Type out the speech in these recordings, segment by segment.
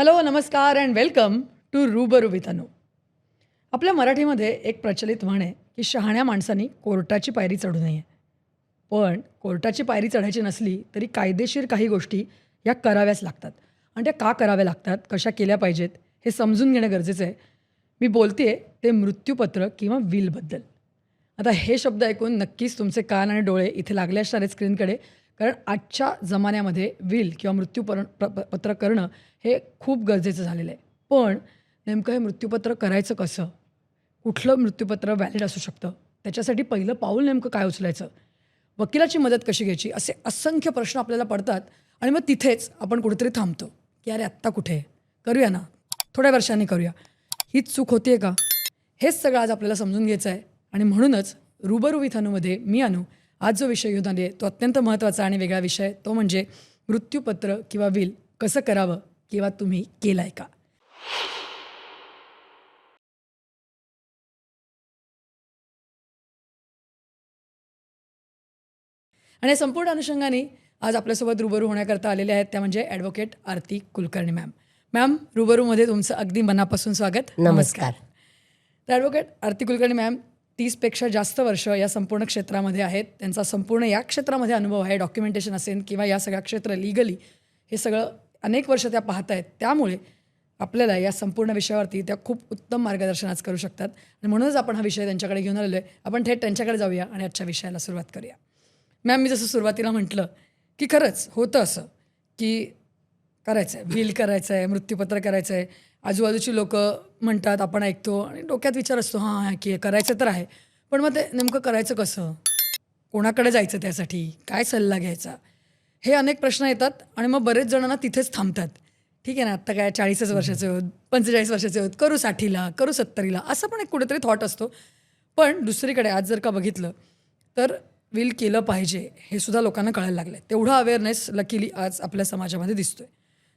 Hello, नमस्कार and welcome to रूबरू with अनु. आपल्या मराठीमध्ये एक प्रचलित म्हण आहे की शहाण्या माणसांनी कोर्टाची पायरी चढू नये. पण कोर्टाची पायरी चढायची नसली तरी कायदेशीर काही गोष्टी या कराव्याच लागतात. आणि त्या का कराव्या लागतात, कशा केल्या पाहिजेत हे समजून घेणं गरजेचं आहे. मी बोलते ते मृत्यूपत्र किंवा विलबद्दल. आता हे शब्द ऐकून नक्कीच तुमचे कान आणि डोळे इथे लागले असणार आहेत स्क्रीनकडे. कारण आजच्या जमान्यामध्ये विल किंवा पत्र करणं हे खूप गरजेचं झालेलं आहे. पण नेमकं हे मृत्यूपत्र करायचं कसं? कुठलं मृत्यूपत्र व्हॅलिड असू शकतं? त्याच्यासाठी पहिलं पाऊल नेमकं काय उचलायचं? वकिलाची मदत कशी घ्यायची? असे असंख्य प्रश्न आपल्याला पडतात आणि मग तिथेच आपण कुठेतरी थांबतो की अरे आत्ता कुठे? करूया ना, थोड्या वर्षांनी करूया. हीच चूक होती आहे का? हेच सगळं आज आपल्याला समजून घ्यायचं आहे. आणि म्हणूनच रूबरू विथ अनुमध्ये मी अनु आज जो विषय घेऊन आली आहे तो अत्यंत महत्त्वाचा आणि वेगळा विषय. तो म्हणजे मृत्यूपत्र किंवा विल कसं करावं किंवा तुम्ही केलं आहे का? आणि या संपूर्ण अनुषंगाने आज आपल्यासोबत रूबरू होण्याकरता आलेले आहेत त्या म्हणजे ॲडव्होकेट आरती कुलकर्णी मॅम. मॅम, रूबरूमध्ये तुमचं अगदी मनापासून स्वागत. नमस्कार. तर ॲडव्होकेट आरती कुलकर्णी मॅम 30पेक्षा जास्त वर्ष या संपूर्ण क्षेत्रामध्ये आहेत. त्यांचा संपूर्ण या क्षेत्रामध्ये अनुभव आहे. डॉक्युमेंटेशन असेल किंवा या सगळ्या क्षेत्र लिगली हे सगळं अनेक वर्ष त्या पाहत आहेत. त्यामुळे आपल्याला या संपूर्ण विषयावरती त्या खूप उत्तम मार्गदर्शन आज करू शकतात. आणि म्हणूनच आपण हा विषय त्यांच्याकडे घेऊन आलेलो आहे. आपण थेट त्यांच्याकडे जाऊया आणि आजच्या विषयाला सुरुवात करूया. मॅम, मी जसं सुरुवातीला म्हटलं की खरंच होतं असं की करायचं आहे, विल करायचं आहे, मृत्यूपत्र करायचं आहे. आजूबाजूची लोकं म्हणतात, आपण ऐकतो आणि डोक्यात विचार असतो हां की करायचं तर आहे, पण मग ते नेमकं करायचं कसं? कोणाकडे जायचं त्यासाठी? काय सल्ला घ्यायचा? हे अनेक प्रश्न येतात आणि मग बरेच जणांना तिथेच थांबतात. ठीक आहे ना, आत्ता काय 40च वर्षाचे आहोत, 45 वर्षाचे आहोत, करू 60ला, करू 70ला, असं पण एक कुठेतरी थॉट असतो. पण दुसरीकडे आज जर का बघितलं तर विल केलं पाहिजे हे सुद्धा लोकांना कळायला लागलं आहे. तेवढा अवेअरनेस लकीली आज आपल्या समाजामध्ये दिसतोय.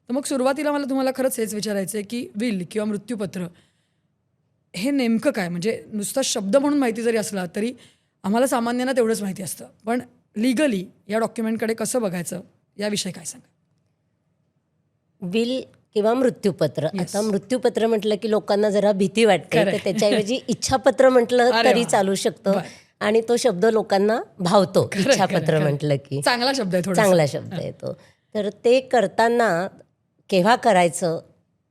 तर मग सुरुवातीला मला तुम्हाला खरंच हेच विचारायचं आहे की विल किंवा मृत्यूपत्र हे नेमकं काय? म्हणजे नुसता शब्द म्हणून माहिती जरी असला तरी आम्हाला सामान्यांना तेवढंच माहिती असतं. पण लिगली या डॉक्युमेंटकडे कसं बघायचं याविषयी काय सांगा? विल किंवा मृत्यूपत्र. Yes. आता मृत्यूपत्र म्हटलं की लोकांना जरा भीती वाटते, खरं तर आहे. त्याच्याऐवजी इच्छापत्र म्हटलं अरे तरी वा. चालू शकतं. बरं. आणि तो शब्द लोकांना भावतो. खरं आहे, खरं आहे, इच्छापत्र खरं आहे. म्हटलं की चांगला शब्द आहे, थोडासा. चांगला शब्द येतो. तर ते करताना केव्हा करायचं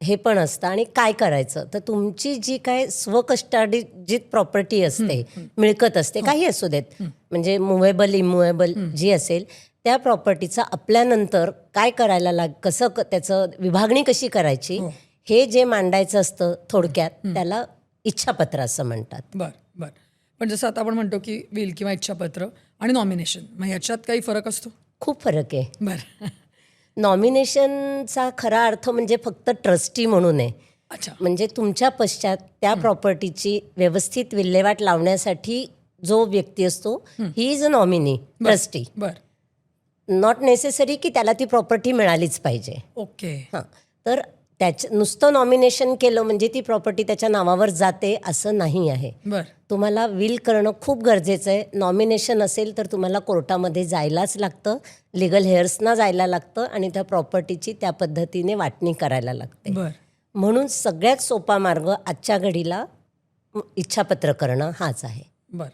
हे पण असतं आणि काय करायचं. तर तुमची जी काय स्वकष्टार्जित प्रॉपर्टी असते, मिळकत असते, काही असू देत, म्हणजे मुव्हेबल इमुव्हेबल जी असेल त्या प्रॉपर्टीचा आपल्यानंतर काय करायला कसं त्याचं विभागणी कशी करायची हो. हे जे मांडायचं असतं थोडक्यात त्याला इच्छापत्र असं म्हणतात. बरं बरं. पण जसं आता आपण म्हणतो की विल किंवा इच्छापत्र आणि नॉमिनेशन, मग ह्याच्यात काही फरक असतो? खूप फरक आहे. बरं. नॉमिनेशनचा खरा अर्थ म्हणजे फक्त ट्रस्टी म्हणून आहे. अच्छा. म्हणजे तुमच्या पश्चात त्या प्रॉपर्टीची व्यवस्थित विल्हेवाट लावण्यासाठी जो व्यक्ती असतो he is a nominee trustee. बरं. नॉट नेसेसरी की त्याला ती प्रॉपर्टी मिळालीच पाहिजे. ओके. हां, तर नुसतं नॉमिनेशन केलं म्हणजे ती प्रॉपर्टी त्याच्या नावावर जाते असं नाही आहे. बरं. तुम्हाला विल करणं खूप गरजेचं आहे. नॉमिनेशन असेल तर तुम्हाला कोर्टामध्ये जायलाच लागतं, लिगल हेअर्सना जायला लागतं आणि त्या प्रॉपर्टीची त्या पद्धतीने वाटणी करायला लागते. बरं. म्हणून सगळ्यात सोपा मार्ग आजच्या घडीला इच्छापत्र करणं हाच आहे. बरं.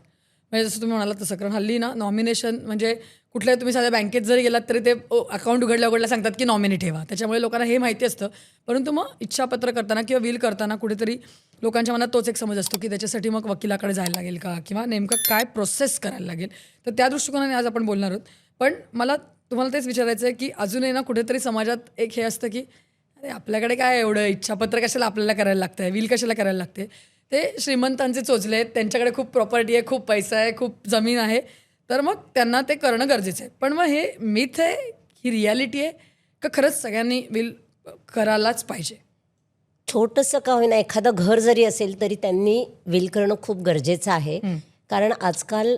म्हणजे जसं तुम्ही म्हणालात तसं, कारण हल्ली ना नॉमिनेशन म्हणजे कुठल्याही तुम्ही साध्या बँकेत जरी गेलात तरी ते अकाउंट उघडल्या सांगतात की नॉमिनी ठेवा. त्याच्यामुळे लोकांना हे माहिती असतं. परंतु मग इच्छापत्र करताना किंवा विल करताना कुठेतरी लोकांच्या मनात तोच एक समज असतो की त्याच्यासाठी मग वकिलाकडे जायला लागेल का किंवा नेमकं काय प्रोसेस करायला लागेल. तर त्या दृष्टिकोनाने आज आपण बोलणार आहोत. पण मला तुम्हाला तेच विचारायचं आहे की अजूनही ना कुठेतरी समाजात एक हे असतं की अरे आपल्याकडे काय एवढं इच्छापत्र कशाला आपल्याला करायला लागतं आहे, विल कशाला करायला लागते. ते श्रीमंतांचे चोचले आहेत, त्यांच्याकडे खूप प्रॉपर्टी आहे, खूप पैसा आहे, खूप जमीन आहे, तर मग त्यांना ते करणं गरजेचं आहे. पण मग हे मिथ आहे, ही रियालिटी आहे का खरंच सगळ्यांनी विल करायलाच पाहिजे? छोटंसं का होईना एखादं घर जरी असेल तरी त्यांनी विल करणं खूप गरजेचं आहे. कारण आजकाल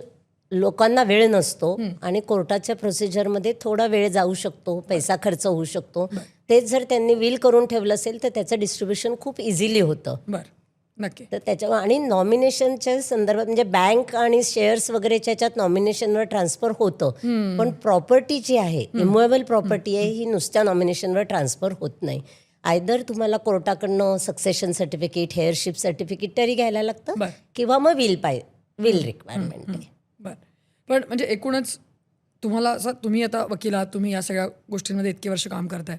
लोकांना वेळ नसतो आणि कोर्टाच्या प्रोसिजरमध्ये थोडा वेळ जाऊ शकतो, पैसा खर्च होऊ शकतो. तेच जर त्यांनी विल करून ठेवलं असेल तर त्याचं डिस्ट्रीब्युशन खूप इझिली होतं. बरं. नक्की. तर त्याच्या आणि नॉमिनेशनच्या संदर्भात म्हणजे बँक आणि शेअर्स वगैरेच्या ह्याच्यात नॉमिनेशनवर ट्रान्सफर होतं. पण प्रॉपर्टी जी आहे, इमुव्हेबल प्रॉपर्टी आहे, ही नुसत्या नॉमिनेशनवर ट्रान्सफर होत नाही. आयदर तुम्हाला कोर्टाकडनं सक्सेशन सर्टिफिकेट, हेअरशिप सर्टिफिकेट तरी घ्यायला लागतं बरं. किंवा मग विल रिक्वायरमेंट आहे. बरं. पण म्हणजे एकूणच तुम्हाला असं, तुम्ही आता वकील आहात, तुम्ही या सगळ्या गोष्टींमध्ये इतके वर्ष काम करताय,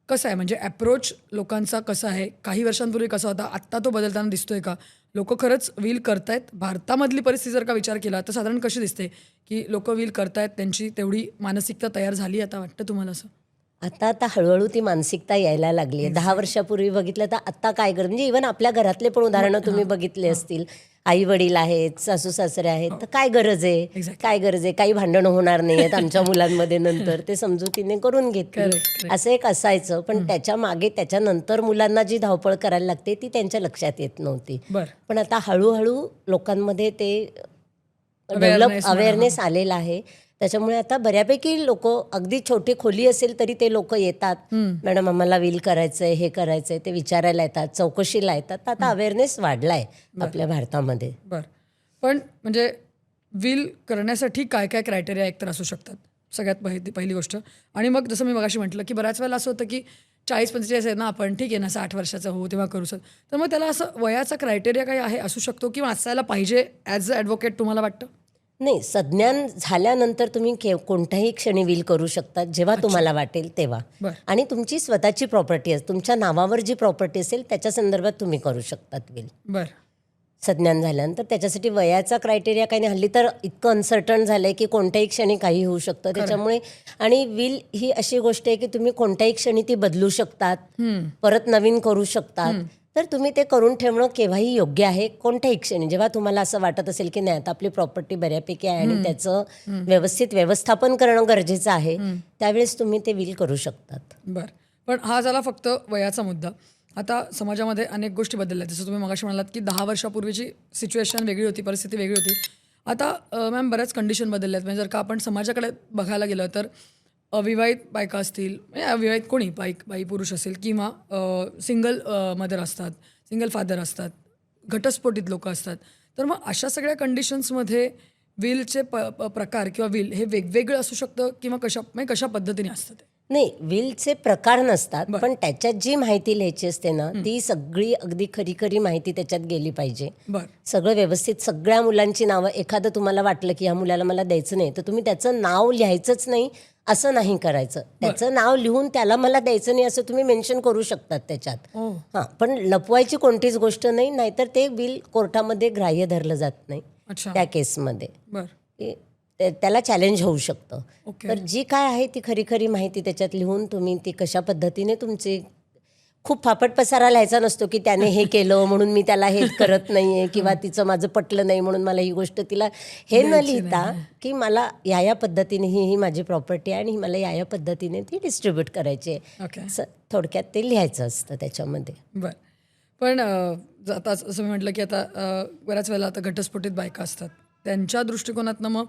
कसं आहे म्हणजे अप्रोच लोकांचा कसा आहे? काही वर्षांपूर्वी कसा होता, आत्ता तो बदलताना दिसतोय का? लोक खरंच विल करतायत? भारतामधली परिस्थिती जर का विचार केला तर साधारण कशी दिसते की लोक विल करतायत, त्यांची तेवढी मानसिकता तयार झाली आता, वाटतं तुम्हाला असं? आता हळूहळू ती मानसिकता यायला लागली आहे. 10 वर्षापूर्वी बघितलं तर आता काय करत, म्हणजे इव्हन आपल्या घरातले पण उदाहरणं तुम्ही बघितले असतील. आई वडील आहेत, सासू सासरे आहेत, तर काय गरज आहे, Exactly. काय गरज आहे, काही भांडणं होणार नाही आहेत आमच्या मुलांमध्ये, नंतर ते समजुतीने करून घेतील, Correct. असं एक असायचं. पण त्याच्या मागे त्याच्यानंतर मुलांना जी धावपळ करायला लागते ती त्यांच्या लक्षात येत नव्हती. बरं. पण आता हळूहळू लोकांमध्ये ते Awareness अवेअरनेस आलेला आहे. त्याच्यामुळे आता बऱ्यापैकी लोक, अगदी छोटी खोली असेल तरी ते लोक येतात, मॅडम आम्हाला विल करायचंय, हे करायचंय, ते विचारायला येतात, चौकशीला येतात. तर आता अवेअरनेस वाढलाय आपल्या भारतामध्ये. बरं. पण म्हणजे विल करण्यासाठी काय काय क्रायटेरिया एकतर असू शकतात, सगळ्यात पहिली गोष्ट. आणि मग जसं मी मगाशी म्हटलं की बऱ्याच वेळेला असं होतं की 40-45 आहे ना आपण, ठीक आहे ना, 60 वर्षाचं हो तेव्हा करू शकतो. तर मग त्याला असं वयाचा क्रायटेरिया काही आहे, असू शकतो किंवा असायला पाहिजे ॲज अ ॲडव्होकेट, तुम्हाला वाटतं? नाही, संज्ञान झाल्यानंतर तुम्ही कोणत्याही क्षणी विल करू शकता, जेव्हा तुम्हाला वाटेल तेव्हा. बरं. आणि तुमची स्वतःची प्रॉपर्टी असेल, तुमच्या नावावर जी प्रॉपर्टी असेल त्याच्या संदर्भात तुम्ही करू शकतात विल बरं. संज्ञान झाल्यानंतर. त्याच्यासाठी वयाचा क्रायटेरिया काही नाही. हल्ली तर इतकं अनसर्टन झालंय की कोणत्याही क्षणी काही होऊ शकतं. त्याच्यामुळे आणि विल ही अशी गोष्ट आहे की तुम्ही कोणत्याही क्षणी ती बदलू शकतात, परत नवीन करू शकतात. तर तुम्ही ते करून ठेवणं केव्हाही योग्य आहे, कोणत्याही क्षणी. जेव्हा तुम्हाला असं वाटत असेल की नाही आता आपली प्रॉपर्टी बऱ्यापैकी आहे आणि त्याचं व्यवस्थित व्यवस्थापन करणं गरजेचं आहे, त्यावेळेस तुम्ही ते विल करू शकतात. बरं. पण हा झाला फक्त वयाचा मुद्दा. आता समाजामध्ये अनेक गोष्टी बदलल्या, जसं तुम्ही मगाशी म्हणालात की 10 वर्षापूर्वीची सिच्युएशन वेगळी होती, परिस्थिती वेगळी होती. आता मॅम बऱ्याच कंडिशन बदलल्या आहेत. म्हणजे जर का आपण समाजाकडे बघायला गेलं तर अविवाहित बायका असतील, म्हणजे अविवाहित कोणी बाई पुरुष असेल, किंवा सिंगल मदर असतात, सिंगल फादर असतात, घटस्फोटित लोक असतात. तर मग अशा सगळ्या कंडिशन्समध्ये विलचे प्रकार किंवा विल हे वेगवेगळं असू शकतं किंवा कशा पद्धतीने असतं ते? नाही, विलचे प्रकार नसतात, पण त्याच्यात जी माहिती लिहायची असते ना, ती सगळी अगदी खरी खरी माहिती त्याच्यात गेली पाहिजे. बरं. सगळं व्यवस्थित, सगळ्या मुलांची नावं. एखादं तुम्हाला वाटलं की ह्या मुलाला मला द्यायचं नाही, तर तुम्ही त्याचं नाव लिहायचंच नाही असं नाही करायचं. त्याचं नाव लिहून त्याला मला द्यायचं नाही असं तुम्ही मेन्शन करू शकतात त्याच्यात. हां, पण लपवायची कोणतीच गोष्ट नाही, नाहीतर ते बिल कोर्टामध्ये ग्राह्य धरलं जात नाही अच्छा. त्या केसमध्ये. बरं. त्याला चॅलेंज होऊ शकतं. ओके. तर जी काय आहे ती खरी खरी माहिती त्याच्यात लिहून तुम्ही ती कशा पद्धतीने तुमची, खूप फापट पसारा लिहायचा नसतो की त्याने हे केलं म्हणून मी त्याला हे करत नाहीये किंवा तिचं माझं पटलं नाही म्हणून मला ही गोष्ट तिला, हे न लिहिता की मला या पद्धतीने ही माझी प्रॉपर्टी आहे आणि मला या पद्धतीने ती डिस्ट्रीब्यूट करायची आहे, ओके. असं थोडक्यात ते लिहायचं असतं त्याच्यामध्ये. बरं. पण आता असं मी म्हटलं की आता बऱ्याच वेळेला आता घटस्फोटित बायका असतात, त्यांच्या दृष्टिकोनातनं मग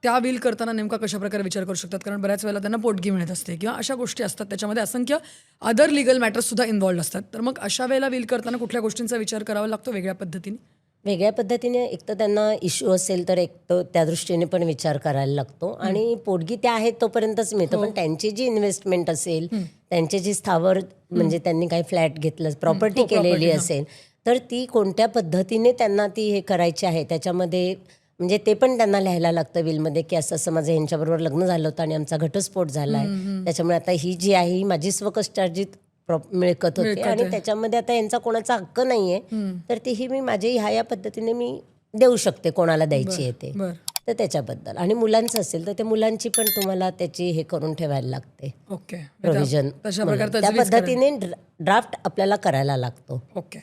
त्या विल करताना नेमका कशाप्रकारे विचार करू शकतात? कारण बऱ्याच वेळेला त्यांना पोटगी मिळत असते किंवा अशा गोष्टी असतात, त्याच्यामध्ये असंख्य अदर लिगल मॅटर्ससुद्धा इन्व्हॉल्ड असतात. तर मग अशा वेळेला विल करताना कुठल्या गोष्टींचा विचार करावा लागतो वेगळ्या पद्धतीने? वेगळ्या पद्धतीने एक तर त्यांना इश्यू असेल तर एक तर त्या दृष्टीने पण विचार करायला लागतो. आणि पोटगी त्या आहेत तोपर्यंतच मिळतं, पण त्यांची जी इन्व्हेस्टमेंट असेल, त्यांची जी स्थावर, म्हणजे त्यांनी काही फ्लॅट घेतलं, प्रॉपर्टी केलेली असेल, तर ती कोणत्या पद्धतीने त्यांना ती हे करायची आहे त्याच्यामध्ये, म्हणजे ते पण त्यांना लिहायला लागतं विलमध्ये की असं असं माझं ह्यांच्याबरोबर लग्न झालं होतं आणि आमचा घटस्फोट झाला आहे, त्याच्यामुळे आता ही जी आहे ही माझी स्वकष्टार्जित मिळकत होते आणि त्याच्यामध्ये आता यांचा कोणाचा हक्क नाहीये, तर ती ही मी माझी या पद्धतीने मी देऊ शकते कोणाला द्यायची आहे ते. तर त्याच्याबद्दल. आणि मुलांचं असेल तर ते मुलांची पण तुम्हाला त्याची हे करून ठेवायला लागते, ओके, प्रोव्हिजन. त्या पद्धतीने ड्राफ्ट आपल्याला करायला लागतो. ओके.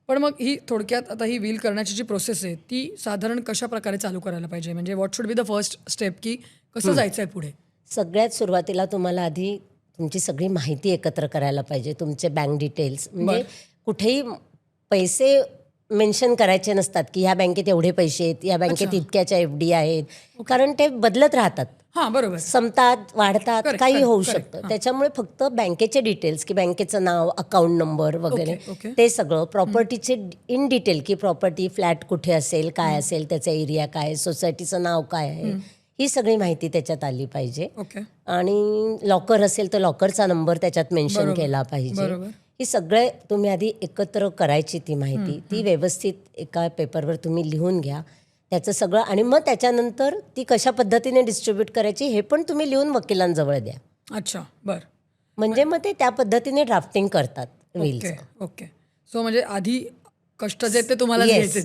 पण मग ही थोडक्यात आता ही विल करण्याची जी प्रोसेस आहे ती साधारण कशा प्रकारे चालू करायला पाहिजे? म्हणजे what should be the first step, की कसं जायचं आहे पुढे? सगळ्यात सुरुवातीला तुम्हाला आधी तुमची सगळी माहिती एकत्र करायला पाहिजे, तुमचे बँक डिटेल्स. म्हणजे कुठेही पैसे मेन्शन करायचे नसतात की ह्या बँकेत एवढे पैसे आहेत, या बँकेत इतक्याच्या FD आहेत, कारण ते बदलत राहतात, हां बरोबर, संपतात, वाढतात, काही होऊ शकतं. त्याच्यामुळे फक्त बँकेचे डिटेल्स की बँकेचं नाव, अकाउंट नंबर वगैरे ते सगळं, प्रॉपर्टीचे इन डिटेल की प्रॉपर्टी फ्लॅट कुठे असेल, काय असेल, त्याचा एरिया काय, सोसायटीचं नाव काय आहे, ही सगळी माहिती त्याच्यात आली पाहिजे. ओके. आणि लॉकर असेल तर लॉकरचा नंबर त्याच्यात मेन्शन बरोबर. केला पाहिजे. बरोबर. ही सगळे तुम्ही आधी एकत्र करायची ती माहिती, ती व्यवस्थित एका पेपरवर तुम्ही लिहून घ्या त्याचं सगळं. आणि मग त्याच्यानंतर ती कशा पद्धतीने डिस्ट्रीब्यूट करायची हे पण तुम्ही लिहून वकिलांजवळ द्या. अच्छा, बरं. म्हणजे मग ते त्या पद्धतीने ड्राफ्टिंग करतात विलचं. ओके. ओके. सो म्हणजे आधी कष्ट जे ते तुम्हाला Yes.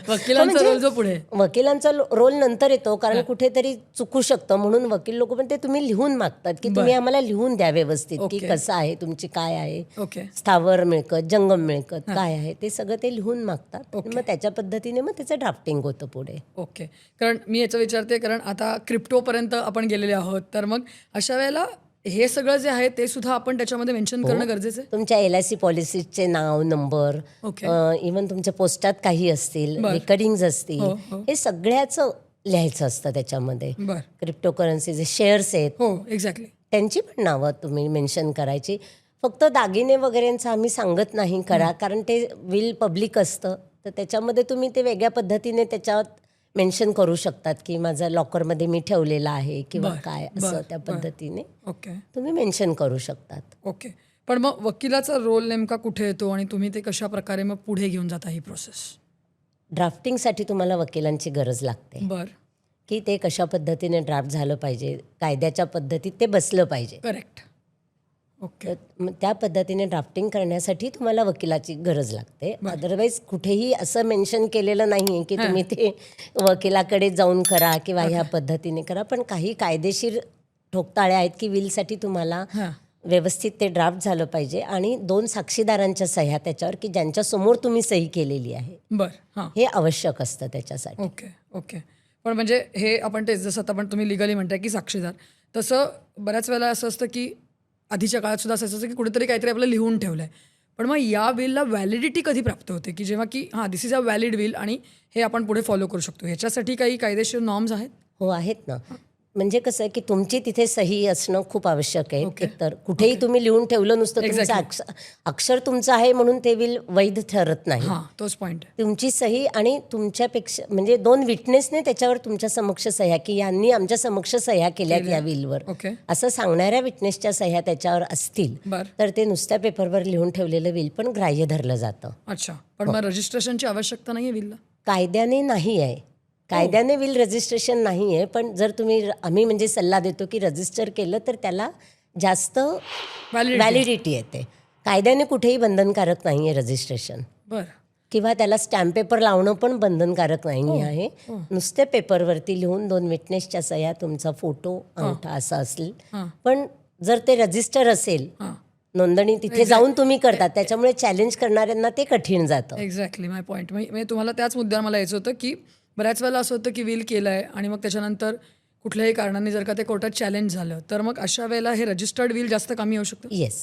वकिलांचा रोल जो पुढे. वकिलांचा रोल नंतर येतो, कारण कुठेतरी चुकू शकतं म्हणून वकील लोक पण ते तुम्ही लिहून मागतात की तुम्ही आम्हाला लिहून द्या व्यवस्थित की ओके. कसं आहे, तुमची काय आहे ओके. स्थावर मिळकत, जंगम मिळकत काय आहे, ते सगळं ते लिहून मागतात. मग त्याच्या पद्धतीने मग त्याचं ड्राफ्टिंग होतं पुढे. ओके. कारण मी याचं विचारते, कारण आता क्रिप्टोपर्यंत आपण गेलेले आहोत, तर मग अशा वेळेला हे सगळं जे आहे ते सुद्धा आपण त्याच्यामध्ये मेन्शन करणं गरजेचं आहे. तुमच्या LIC पॉलिसीचे नाव, नंबर, ओके. इव्हन तुमच्या पोस्टात काही असतील, रेकॉर्डिंग्स असतील, हो, हो. हे सगळ्याचं लिहायचं असतं त्याच्यामध्ये. बरं. क्रिप्टोकरन्सीचे शेअर्स आहेत हो, एक्झॅक्टली. त्यांची पण नावं तुम्ही मेन्शन करायची. फक्त दागिने वगैरेंचं आम्ही सांगत नाही करा, कारण ते विल पब्लिक असतं, तर त्याच्यामध्ये तुम्ही ते वेगळ्या पद्धतीने त्याच्यात मेन्शन करू शकतात की माझा लॉकरमध्ये मी ठेवलेला आहे किंवा काय असं त्या पद्धतीने ओके. तुम्ही मेन्शन करू शकतात. ओके. पण मग वकिलाचा रोल नेमका कुठे येतो आणि तुम्ही ते कशा प्रकारे मग पुढे घेऊन जाता ही प्रोसेस? ड्राफ्टिंगसाठी तुम्हाला वकिलांची गरज लागते बरं. की ते कशा पद्धतीने ड्राफ्ट झालं पाहिजे, कायद्याच्या पद्धतीत ते बसलं पाहिजे. करेक्ट. ओके. तर मग त्या पद्धतीने ड्राफ्टिंग करण्यासाठी तुम्हाला वकिलाची गरज लागते. अदरवाईज कुठेही असं मेन्शन केलेलं नाही आहे की तुम्ही ते वकिलाकडे जाऊन करा किंवा ह्या पद्धतीने करा. पण काही कायदेशीर ठोकताळे आहेत की विलसाठी तुम्हाला हां. व्यवस्थित ते ड्राफ्ट झालं पाहिजे आणि 2 साक्षीदारांच्या सह्या त्याच्यावर की ज्यांच्यासमोर तुम्ही सही केलेली आहे, बरं. हां. हे आवश्यक असतं त्याच्यासाठी. ओके. ओके. पण म्हणजे हे आपण तेच जसं आता पण तुम्ही लिगली म्हणताय की साक्षीदार, तसं बऱ्याच वेळेला असं असतं की आधीच्या काळात सुद्धा असं असतं की कुठेतरी काहीतरी आपलं लिहून ठेवलं आहे. पण मग या विलला व्हॅलिडिटी कधी प्राप्त होते की जेव्हा की दिस इज अ व्हॅलिड विल आणि हे आपण पुढे फॉलो करू शकतो, ह्याच्यासाठी काही कायदेशीर नॉर्म्स आहेत? हो, आहेत ना. म्हणजे कसं आहे की तुमची तिथे सही असणं खूप आवश्यक आहे. ओके. एकतर कुठेही तुम्ही लिहून ठेवलं नुसतं तुमचं अक्षर तुमचं आहे म्हणून ते विल वैध ठरत नाही. हां, तोच पॉईंट आहे. तुमची सही आणि तुमच्यापेक्षा म्हणजे 2 विटनेसने त्याच्यावर तुमच्या समक्ष सह्या की यांनी आमच्या समक्ष सह्या केल्यात या विलवर, ओके. असं सांगणाऱ्या विटनेसच्या सह्या त्याच्यावर असतील बरं. तर ते नुसत्या पेपरवर लिहून ठेवलेलं विल पण ग्राह्य धरलं जातं. अच्छा. पण मग रजिस्ट्रेशनची आवश्यकता नाही आहे विलला? कायद्याने नाही आहे. कायद्याने विल रजिस्ट्रेशन नाही आहे. पण जर तुम्ही आम्ही म्हणजे सल्ला देतो की रजिस्टर केलं तर त्याला जास्त व्हॅलिडिटी येते. कायद्याने कुठेही बंधनकारक नाही आहे रजिस्ट्रेशन, बरं. किंवा त्याला स्टॅम्प पेपर लावणं पण बंधनकारक नाही आहे. नुसते पेपरवरती लिहून 2 विटनेसच्या सह्या, तुमचा फोटो, अंगठा असं असेल. पण जर ते रजिस्टर असेल, नोंदणी तिथे जाऊन तुम्ही करतात, त्याच्यामुळे चॅलेंज करणाऱ्यांना ते कठीण जातं. एक्झॅक्टली माय पॉईंट. म्हणजे तुम्हाला त्याच मुद्द्यावर मला यायचं होतं की बऱ्याच वेळेला असं होतं की विल केलं आहे आणि मग त्याच्यानंतर कुठल्याही कारणाने जर का ते कोर्टात चॅलेंज झालं तर मग अशा वेळेला हे रजिस्टर्ड विल जास्त कामी येऊ शकतं? Yes,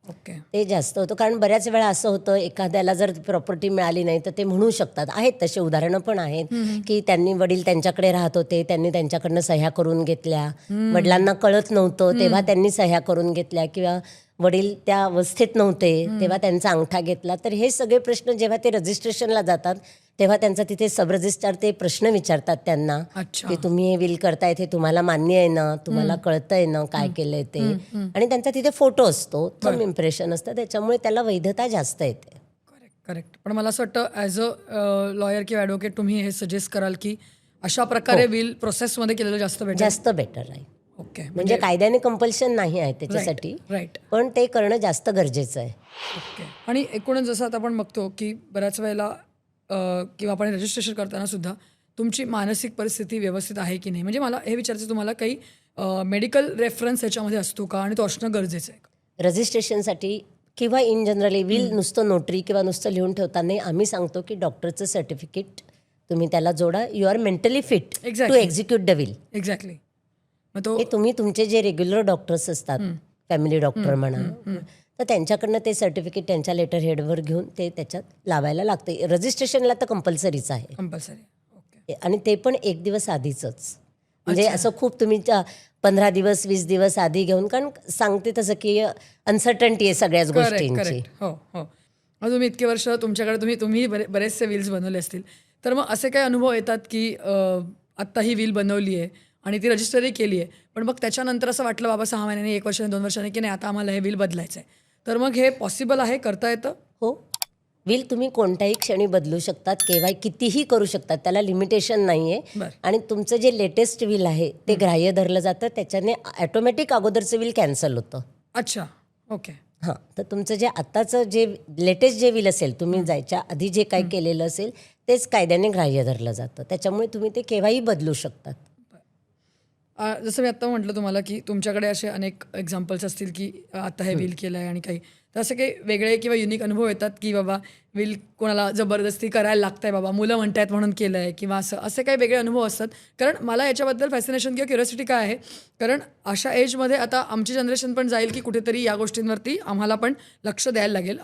okay. ते जास्त होतं. कारण बऱ्याच वेळा असं होतं एखाद्याला जर प्रॉपर्टी मिळाली नाही तर ते म्हणू शकतात, आहेत तसे उदाहरणं पण आहेत की त्यांनी वडील त्यांच्याकडे राहत होते, त्यांनी त्यांच्याकडनं सह्या करून घेतल्या, वडिलांना कळत नव्हतं तेव्हा त्यांनी सह्या करून घेतल्या, किंवा वडील त्या अवस्थेत नव्हते तेव्हा त्यांचा अंगठा घेतला. तर हे सगळे प्रश्न जेव्हा ते रजिस्ट्रेशनला जातात तेव्हा त्यांचा तिथे सब रजिस्ट्रार ते प्रश्न विचारतात त्यांना अच्छा. की तुम्ही हे विल करताय ते तुम्हाला मान्य आहे ना, तुम्हाला कळतंय ना काय केलंय ते, आणि त्यांचा तिथे फोटो असतो, थंब इम्प्रेशन असतं, त्याच्यामुळे त्याला वैधता जास्त येते. करेक्ट. करेक्ट. पण मला असं वाटतं ॲज अ लॉयर किंवा ॲडव्होकेट तुम्ही हे सजेस्ट कराल की अशा प्रकारे विल प्रोसेसमध्ये केलेलं जास्त बेटर आहे. ओके. म्हणजे कायद्याने कंपल्शन नाही आहे त्याच्यासाठी, राईट. पण ते करणं जास्त गरजेचं आहे. ओके. आणि एकूणच जसं आता आपण बघतो की बऱ्याच वेळेला किंवा आपण रजिस्ट्रेशन करताना सुद्धा तुमची मानसिक परिस्थिती व्यवस्थित आहे की नाही, म्हणजे मला हे विचारायचं तुम्हाला काही मेडिकल रेफरन्स याच्यामध्ये असतो का आणि तो असणं गरजेचं आहे का रजिस्ट्रेशनसाठी किंवा इन जनरली विल नुसतं नोटरी किंवा नुसतं लिहून ठेवताना आम्ही सांगतो की डॉक्टरचं सर्टिफिकेट तुम्ही त्याला जोडा. You are mentally fit to execute the will. Exactly. मग तो हे तुम्ही तुमचे जे रेग्युलर डॉक्टर्स असतात, फॅमिली डॉक्टर म्हणा, तर त्यांच्याकडनं ते सर्टिफिकेट त्यांच्या लेटर हेडवर घेऊन ते त्याच्यात लावायला लागते. रजिस्ट्रेशनला तर कंपल्सरीच आहे, कंपल्सरी. ओके. आणि ते पण 1 दिवस आधीचंच. म्हणजे असं खूप तुम्ही 15 दिवस 20 दिवस आधी घेऊन, कारण सांगते तसं की अनसर्टन्टी आहे सगळ्याच गोष्टींची. हो हो. मग तुम्ही इतके वर्ष तुमच्याकडे तुम्ही बरेचसे विल्स बनवले असतील, तर मग असे काही अनुभव येतात की आत्ता ही विल बनवली आहे आणि ती रजिस्टरही केली आहे, पण मग त्याच्यानंतर असं वाटलं बाबा 6 महिन्यांनी, 1 वर्षाने, 2 वर्षांनी की नाही आता आम्हाला हे विल बदलायचं आहे, तर मग हे पॉसिबल आहे, करता येतं? हो, विल तुम्ही कोणत्याही क्षणी बदलू शकतात, केव्हाही कितीही करू शकतात, त्याला लिमिटेशन नाही आहे. बरं. आणि तुमचं जे लेटेस्ट विल आहे ते ग्राह्य धरलं जातं, त्याच्याने ॲटोमॅटिक अगोदरचं विल कॅन्सल होतं. अच्छा, ओके. हां, तर तुमचं जे आत्ताचं जे लेटेस्ट जे विल असेल, तुम्ही जायच्या आधी जे काही केलेलं असेल तेच कायद्याने ग्राह्य धरलं जातं, त्याच्यामुळे तुम्ही ते केव्हाही बदलू शकतात. जसं मी आत्ता म्हटलं तुम्हाला की तुमच्याकडे असे अनेक एक्झाम्पल्स असतील की आता हे विल केलं आहे आणि काही, तर असे काही वेगळे किंवा युनिक अनुभव येतात की बाबा विल कोणाला जबरदस्ती करायला लागतंय, बाबा मुलं म्हणतायत म्हणून केलं आहे किंवा असे काही वेगळे अनुभव असतात. कारण मला याच्याबद्दल फॅसिनेशन किंवा क्युरियोसिटी काय आहे, कारण अशा एजमध्ये आता आमची जनरेशन पण जाईल की कुठेतरी या गोष्टींवरती आम्हाला पण लक्ष द्यायला लागेल,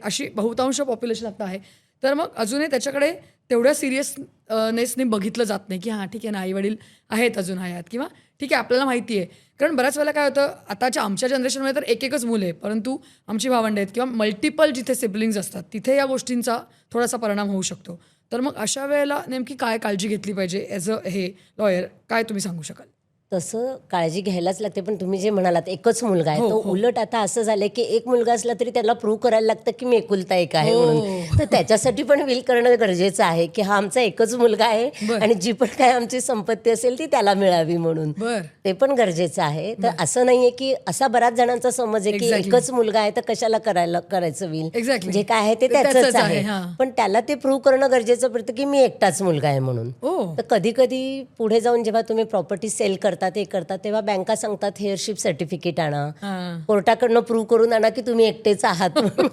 अशी बहुतांश पॉप्युलेशन आता आहे. तर मग अजूनही त्याच्याकडे तेवढ्या सिरियसनेसने बघितलं जात नाही की हां ठीक आहे ना, आईवडील आहेत अजून हयात किंवा ठीक आहे आपल्याला माहिती आहे. कारण बऱ्याच वेळेला काय होतं, आमच्या जनरेशनमध्ये तर एकच मुलं आहे, परंतु आमची भावंडं आहेत किंवा मल्टिपल जिथे सिबलिंग्स असतात तिथे या गोष्टींचा थोडासा परिणाम होऊ शकतो. तर मग अशा वेळेला नेमकी काय काळजी घेतली पाहिजे ॲज अ हे लॉयर, काय तुम्ही सांगू शकाल? तसं काळजी घ्यायलाच लागते, पण तुम्ही जे म्हणालात एकच मुलगा आहे, हो, तो हो. उलट आता असं झालंय की एक मुलगा असला तरी त्याला प्रूव्ह करायला लागतं की मी एकुलता एक आहे हो. म्हणून. तर त्याच्यासाठी पण विल करणं गरजेचं आहे की हा आमचा एकच मुलगा आहे बरं. आणि जी पण काय आमची संपत्ती असेल ती त्याला मिळावी म्हणून. बरं. ते पण गरजेचं आहे. तर असं नाहीये की असा बराच जणांचा समज आहे की Exactly. एकच मुलगा आहे तर कशाला करायचं विल, Exactly. जे काय आहे ते ते त्याचंच त्याचंच आहे, आहे. हां. पण त्याला ते प्रूव्ह करणं गरजेचं पडतं की मी एकटाच मुलगा आहे म्हणून. ओ. तर कधी कधी पुढे जाऊन जेव्हा तुम्ही प्रॉपर्टी सेल करता ते करता तेव्हा बँका सांगतात हेअरशिप सर्टिफिकेट आणा, हां. कोर्टाकडनं प्रूव्ह करून आणा की तुम्ही एकटेच आहात म्हणून.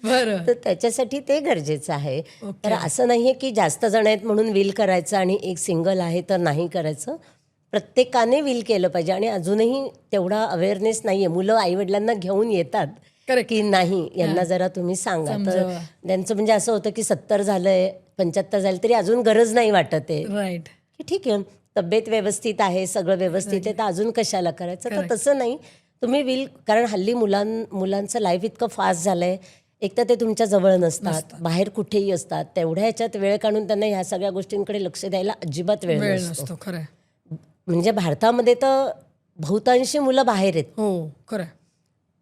बरं. तर त्याच्यासाठी ते गरजेचं आहे. ओके. तर असं नाहीये की जास्त जण आहेत म्हणून विल करायचं आणि एक सिंगल आहे तर नाही करायचं. प्रत्येकाने विल केलं पाहिजे आणि अजूनही तेवढा अवेअरनेस नाहीये. मुलं आईवडिलांना घेऊन येतात Correct. की नाही यांना जरा तुम्ही सांगा. तर समजावा. त्यांचं म्हणजे असं होतं की 70 झालंय 75 झालं तरी अजून गरज नाही वाटत आहे राईट. की ठीक आहे तब्येत व्यवस्थित आहे, सगळं व्यवस्थित आहे, तर अजून कशाला करायचं. तर Correct. तसं नाही तुम्ही विल, कारण हल्ली मुलांचं लाईफ इतकं फास्ट झालंय, एक तर ते तुमच्या जवळ नसतात, बाहेर कुठेही असतात, तेवढ्या ह्याच्यात वेळ काढून त्यांना ह्या सगळ्या गोष्टींकडे लक्ष द्यायला अजिबात वेळ वेळ नसतो. नसतो, खरं आहे. म्हणजे भारतामध्ये तर बहुतांशी मुलं बाहेर आहेत. हो, खरं आहे.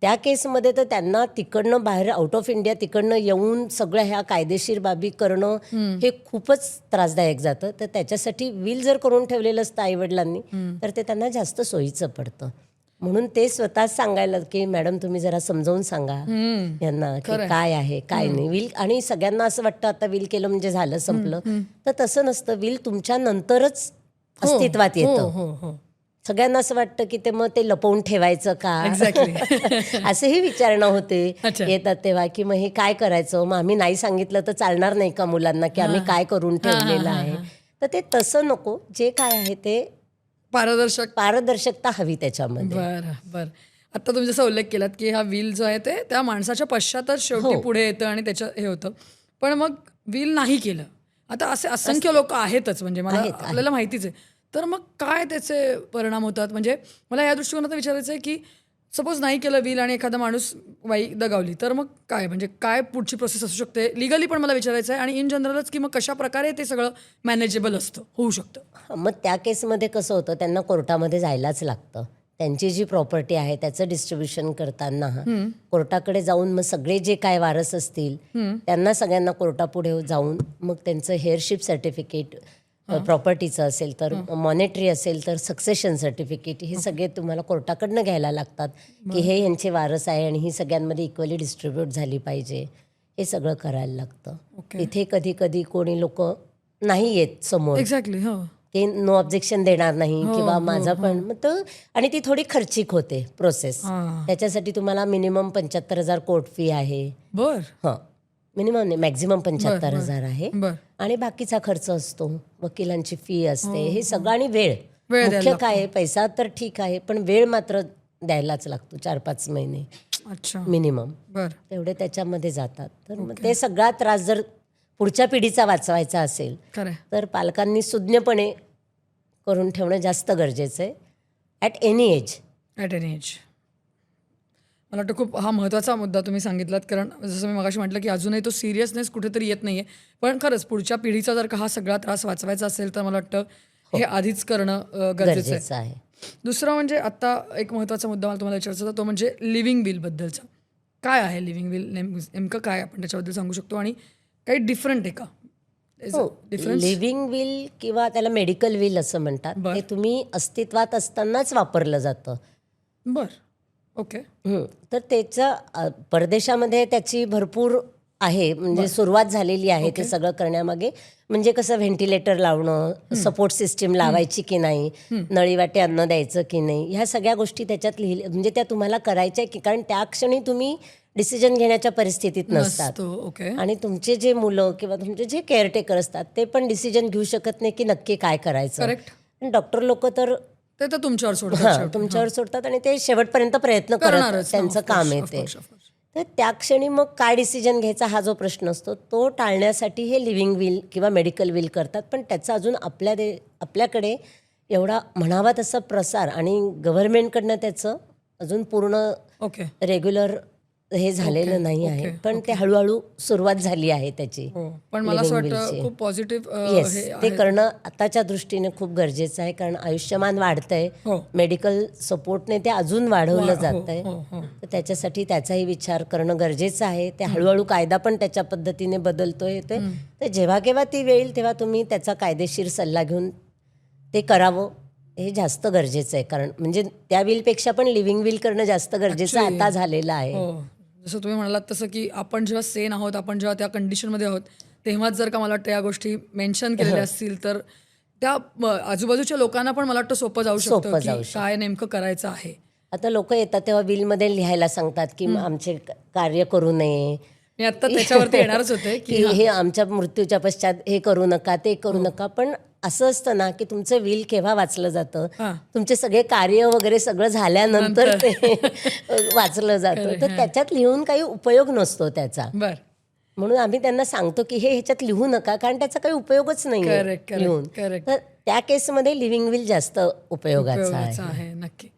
त्या केसमध्ये तर त्यांना तिकडनं बाहेर आउट ऑफ इंडिया तिकडनं येऊन सगळ्या ह्या कायदेशीर बाबी करणं हे खूपच त्रासदायक जातं. तर त्याच्यासाठी विल जर करून ठेवलेलं असतं आईवडिलांनी तर ते त्यांना जास्त सोयीचं पडतं. म्हणून ते स्वतःच सांगायला की मॅडम तुम्ही जरा समजावून सांगा यांना की काय आहे काय नाही विल. आणि सगळ्यांना असं वाटतं आता विल केलं म्हणजे झालं संपलं, तर तसं नसतं. विल तुमच्या नंतरच अस्तित्वात येतं. हो, हो. सगळ्यांना असं वाटतं की ते मग ते लपवून ठेवायचं का, एक्झॅक्टली. असंही विचारणं होते अच्छा. येतात तेव्हा की मग हे काय करायचं, मग आम्ही नाही सांगितलं तर चालणार नाही का मुलांना की आम्ही काय करून ठेवलेलं आहे. तर ते तसं नको, जे काय आहे ते पारदर्शकता हवी त्याच्यामध्ये. बरं. आता तुम्ही जसा उल्लेख केलात की हा विल जो आहे ते त्या माणसाच्या पश्चातच शेवटी पुढे येतं आणि त्याच्या हे होतं. पण मग विल नाही केलं, आता असे असंख्य लोक आहेतच, म्हणजे मला आपल्याला माहितीच आहे. तर मग काय त्याचे परिणाम होतात? म्हणजे मला या दृष्टिकोनातून विचारायचं आहे की सपोज नाही केलं विल आणि एखादा माणूस बाई दगावली, तर मग काय, म्हणजे काय पुढची प्रोसेस असू शकते लिगली, पण मला विचारायचं आहे, आणि इन जनरलच की मग कशा प्रकारे ते सगळं मॅनेजेबल असतं, होऊ शकतं? मग त्या केसमध्ये कसं होतं, त्यांना कोर्टामध्ये जायलाच लागतं. त्यांची जी प्रॉपर्टी आहे त्याचं डिस्ट्रीब्युशन करताना कोर्टाकडे जाऊन मग सगळे जे काय वारस असतील त्यांना सगळ्यांना कोर्टापुढे जाऊन मग त्यांचं हेअरशिप सर्टिफिकेट प्रॉपर्टीचं असेल तर, मॉनेटरी असेल तर सक्सेशन सर्टिफिकेट, हे सगळे तुम्हाला कोर्टाकडनं घ्यायला लागतात की हे यांचे वारस आहे आणि ही सगळ्यांमध्ये इक्वली डिस्ट्रीब्यूट झाली पाहिजे. हे सगळं करायला लागतं. इथे कधी कधी कोणी लोक नाही येत समोर, एक्झॅक्टली. हो, ते नो ऑब्जेक्शन देणार नाही किंवा माझं पण मग तो, आणि ती थोडी खर्चिक होते प्रोसेस. त्याच्यासाठी तुम्हाला मिनिमम 75,000 कोर्ट फी आहे. बरं. मिनिमम नाही, मॅक्झिमम 75,000 आहे. बरं. आणि बाकीचा खर्च असतो, वकिलांची फी असते, हे सगळं. आणि वेळ द्यायला मुख्य काय आहे, पैसा तर ठीक आहे पण वेळ मात्र द्यायलाच लागतो. 4-5 महिने अच्छा. मिनिमम, बरं. तेवढे त्याच्यामध्ये जातात. तर मग ते सगळा त्रास जर पुढच्या पिढीचा वाचवायचा असेल खरं. तर पालकांनी सुज्ञपणे करून ठेवणं जास्त गरजेचं आहे ॲट एनी एज. मला वाटतं खूप हा महत्त्वाचा मुद्दा तुम्ही सांगितलात, कारण जसं मी मगाशी म्हटलं की अजूनही तो सिरियसनेस कुठेतरी येत नाही आहे. पण खरंच पुढच्या पिढीचा जर का हा सगळा त्रास वाचवायचा असेल तर मला वाटतं हे आधीच करणं गरजेचं आहे. गरजेचं आहे. दुसरं म्हणजे आता एक महत्त्वाचा मुद्दा मला तुम्हाला विचारायचा होता, तो म्हणजे लिव्हिंग विलबद्दलचा. काय आहे लिव्हिंग विल? नेमकं काय आपण त्याच्याबद्दल सांगू शकतो आणि काही डिफरंट आहे का? हो, डिफरन्स? लिव्हिंग विल किंवा त्याला मेडिकल विल असं म्हणतात. बरं. ते तुम्ही अस्तित्वात असतानाच वापरलं जातं. बरं. ओके. तर त्याचं परदेशामध्ये त्याची भरपूर आहे, म्हणजे सुरुवात झालेली आहे ते सगळं करण्यामागे. म्हणजे कसं व्हेंटिलेटर लावणं, सपोर्ट सिस्टीम लावायची की नाही, नळीवाटे अन्न द्यायचं की नाही, ह्या सगळ्या गोष्टी त्याच्यात लिहिल्या, म्हणजे त्या तुम्हाला करायच्या की, कारण त्या क्षणी तुम्ही डिसिजन घेण्याच्या परिस्थितीत नसतात. नसतो. ओके. आणि तुमचे जे मुलं किंवा तुमचे जे केअरटेकर असतात ते पण डिसिजन घेऊ शकत नाही की नक्की काय करायचं. करेक्ट. डॉक्टर लोक तर ते तर तुमच्यावर सोडतात हां, शेवटी. तुमच्यावर सोडतात आणि ते शेवटपर्यंत प्रयत्न करत करणारच. त्यांचं काम आहे ते. तर त्या क्षणी मग काय डिसिजन घ्यायचा हा जो प्रश्न असतो तो टाळण्यासाठी हे लिव्हिंग विल किंवा मेडिकल विल करतात. पण त्याचा अजून आपल्याकडे एवढा म्हणावा तसा प्रसार आणि गव्हर्नमेंटकडनं त्याचं अजून पूर्ण ओके. रेग्युलर हे झालेलं नाही आहे. पण ते हळूहळू सुरुवात झाली आहे त्याची. हो. पण मला असं living वाटतं willची. खूप पॉझिटिव्ह येस, ते करणं आताच्या दृष्टीने खूप गरजेचं आहे, कारण आयुष्यमान वाढतंय, हो. मेडिकल सपोर्टने ते अजून वाढवलं जातंय. हो, हो. तर त्याच्यासाठी त्याचाही विचार करणं गरजेचं आहे. ते हळूहळू कायदा पण त्याच्या पद्धतीने बदलतोय. तर जेव्हा केव्हा ती वेळ येईल तेव्हा तुम्ही त्याचा कायदेशीर सल्ला घेऊन ते करावं, हे जास्त गरजेचं आहे. कारण म्हणजे त्या विलपेक्षा पण लिव्हिंग विल करणं जास्त गरजेचं Actually, आता झालेलं आहे. हो. जसं तुम्ही म्हणालात तसं की आपण जेव्हा सेन आहोत, आपण जेव्हा त्या कंडिशनमध्ये आहोत, तेव्हाच जर का मला वाटतं या गोष्टी मेन्शन केलेल्या असतील तर त्या आजूबाजूच्या लोकांना पण मला वाटतं सोपं जाऊ शकतं सोपं की जाऊ काय नेमकं करायचं आहे. आता लोक येतात तेव्हा बिलमध्ये लिहायला सांगतात की आमचे कार्य करू नये, मी आता त्याच्यावरती येणारच होते की की हे आमच्या मृत्यूच्या पश्चात हे करू नका, ते करू नका. पण असं असतं ना की तुमचं विल केव्हा वाचलं जातं, हां. तुमचे सगळे कार्य वगैरे सगळं झाल्यानंतर ते वाचलं जातं. तर त्याच्यात लिहून काही उपयोग नसतो त्याचा. बरं. म्हणून आम्ही त्यांना सांगतो की हे ह्याच्यात लिहू नका, कारण त्याचा काही उपयोगच नाही Correct, लिहून. correct. तर त्या केसमध्ये लिव्हिंग विल जास्त उपयोगाचं आहे. उपयोगाचं आहे. नक्की.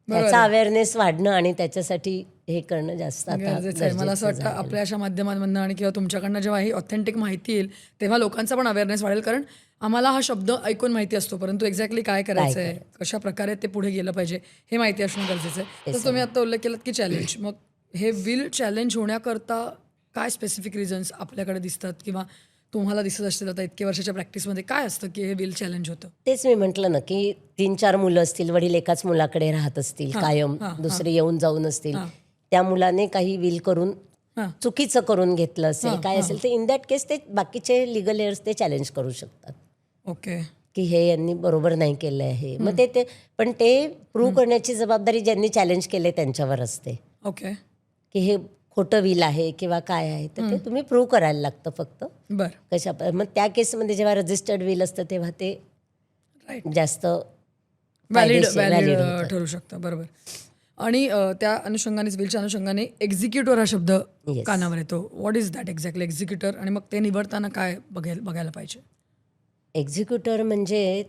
त्याचा अवेअरनेस वाढणं आणि त्याच्यासाठी हे करणं जास्त आता गरजेचं आहे. मला असं वाटतं आपल्या अशा माध्यमांमधनं आणि किंवा तुमच्याकडनं जेव्हा ही ऑथेंटिक माहिती येईल तेव्हा लोकांचा पण अवेअरनेस वाढेल, कारण आम्हाला हा शब्द ऐकून माहिती असतो परंतु एक्झॅक्टली काय करायचं आहे, कशा प्रकारे ते पुढे गेलं पाहिजे हे माहिती असणं गरजेचं आहे. तर तुम्ही आता उल्लेख केलात की चॅलेंज, मग हे विल चॅलेंज होण्याकरता काय स्पेसिफिक रिझन्स आपल्याकडे दिसतात किंवा तुम्हाला दिसत असतील आता इतक्या वर्षाच्या प्रॅक्टिसमध्ये काय असतं की हे विल चॅलेंज होतं? तेच मी म्हटलं ना की 3-4 मुलं असतील, वडील एकाच मुलाकडे राहत असतील कायम, दुसरे येऊन जाऊन असतील, त्या मुलाने काही विल करून हां. चुकीचं करून घेतलं असेल, काय असेल, तर इन दॅट केस ते बाकीचे लिगल एअर्स ते चॅलेंज करू शकतात ओके. की हे यांनी बरोबर नाही केलं आहे. मग ते पण ते प्रूव्ह करण्याची जबाबदारी ज्यांनी चॅलेंज केले त्यांच्यावर असते ओके. की हे खोटं विल आहे किंवा काय आहे, तर ते तुम्ही प्रूव्ह करायला लागतं फक्त. बरं. मग त्या केसमध्ये जेव्हा रजिस्टर्ड विल असतं तेव्हा ते राईट. जास्त व्हॅलिड valid होतं. ठरू शकतं. बरोबर. आणि त्या अनुषंगानेच विलच्या अनुषंगाने एक्झिक्युटर हा शब्द कानावर येतो. What is that exactly executor, आणि मग ते निवडताना काय बघायला पाहिजे? एक्झिक्युटर म्हणजे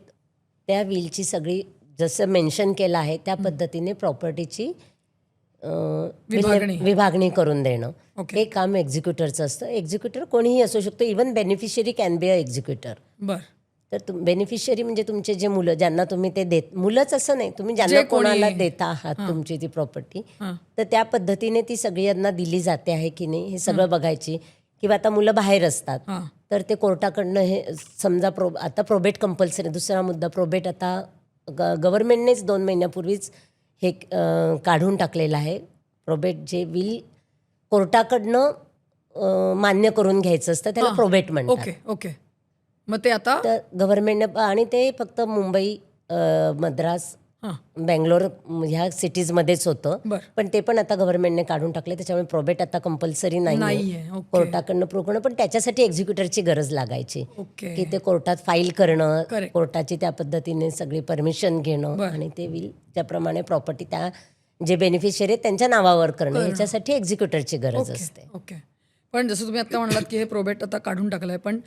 त्या विलची सगळी जसं मेन्शन केलं आहे त्या पद्धतीने प्रॉपर्टीची विभागणी करून देणं, ओके. हे काम एक्झिक्युटरचं असतं. एक्झिक्युटर कोणीही असू शकतो, even beneficiary can be a executor. बरं. तर बेनिफिशियरी म्हणजे तुमचे जे मुलं ज्यांना तुम्ही ते मुलंच असं नाही, तुम्ही ज्यांना कोणाला देता आहात तुमची ती प्रॉपर्टी, तर त्या पद्धतीने ती सगळ्यांना दिली जाते आहे की नाही हे सगळं बघायची. किंवा आता मुलं बाहेर असतात तर ते कोर्टाकडनं हे समजा आता प्रोबेट कंपल्सरी. दुसरा मुद्दा, प्रोबेट आता गव्हर्नमेंटनेच 2 महिन्यापूर्वीच हे काढून टाकलेलं आहे. प्रोबेट जे विल कोर्टाकडनं मान्य करून घ्यायचं असतं त्याला प्रोबेट म्हणतात. ओके. ओके. मग ते आता तर गव्हर्नमेंटने, आणि ते फक्त मुंबई, मद्रास, बेंगलोर ह्या सिटीजमध्येच होतं. बरं. पण ते पण आता गव्हर्नमेंटने काढून टाकले, त्याच्यामुळे प्रोबेट आता कंपल्सरी नाही नाहीये. ओके. कोर्टाकडनं प्रूव्ह करणं. पण त्याच्यासाठी एक्झिक्युटरची गरज लागायची ओके. की ते कोर्टात फाईल करणं, Correct. कोर्टाची त्या पद्धतीने सगळी परमिशन घेणं आणि ते विल त्याप्रमाणे प्रॉपर्टी त्या जे बेनिफिशियरी आहेत त्यांच्या नावावर करणं, ह्याच्यासाठी एक्झिक्युटरची गरज असते. ओके. पण जसं तुम्ही आता म्हणालात की हे प्रोबेट आता काढून टाकलंय, पण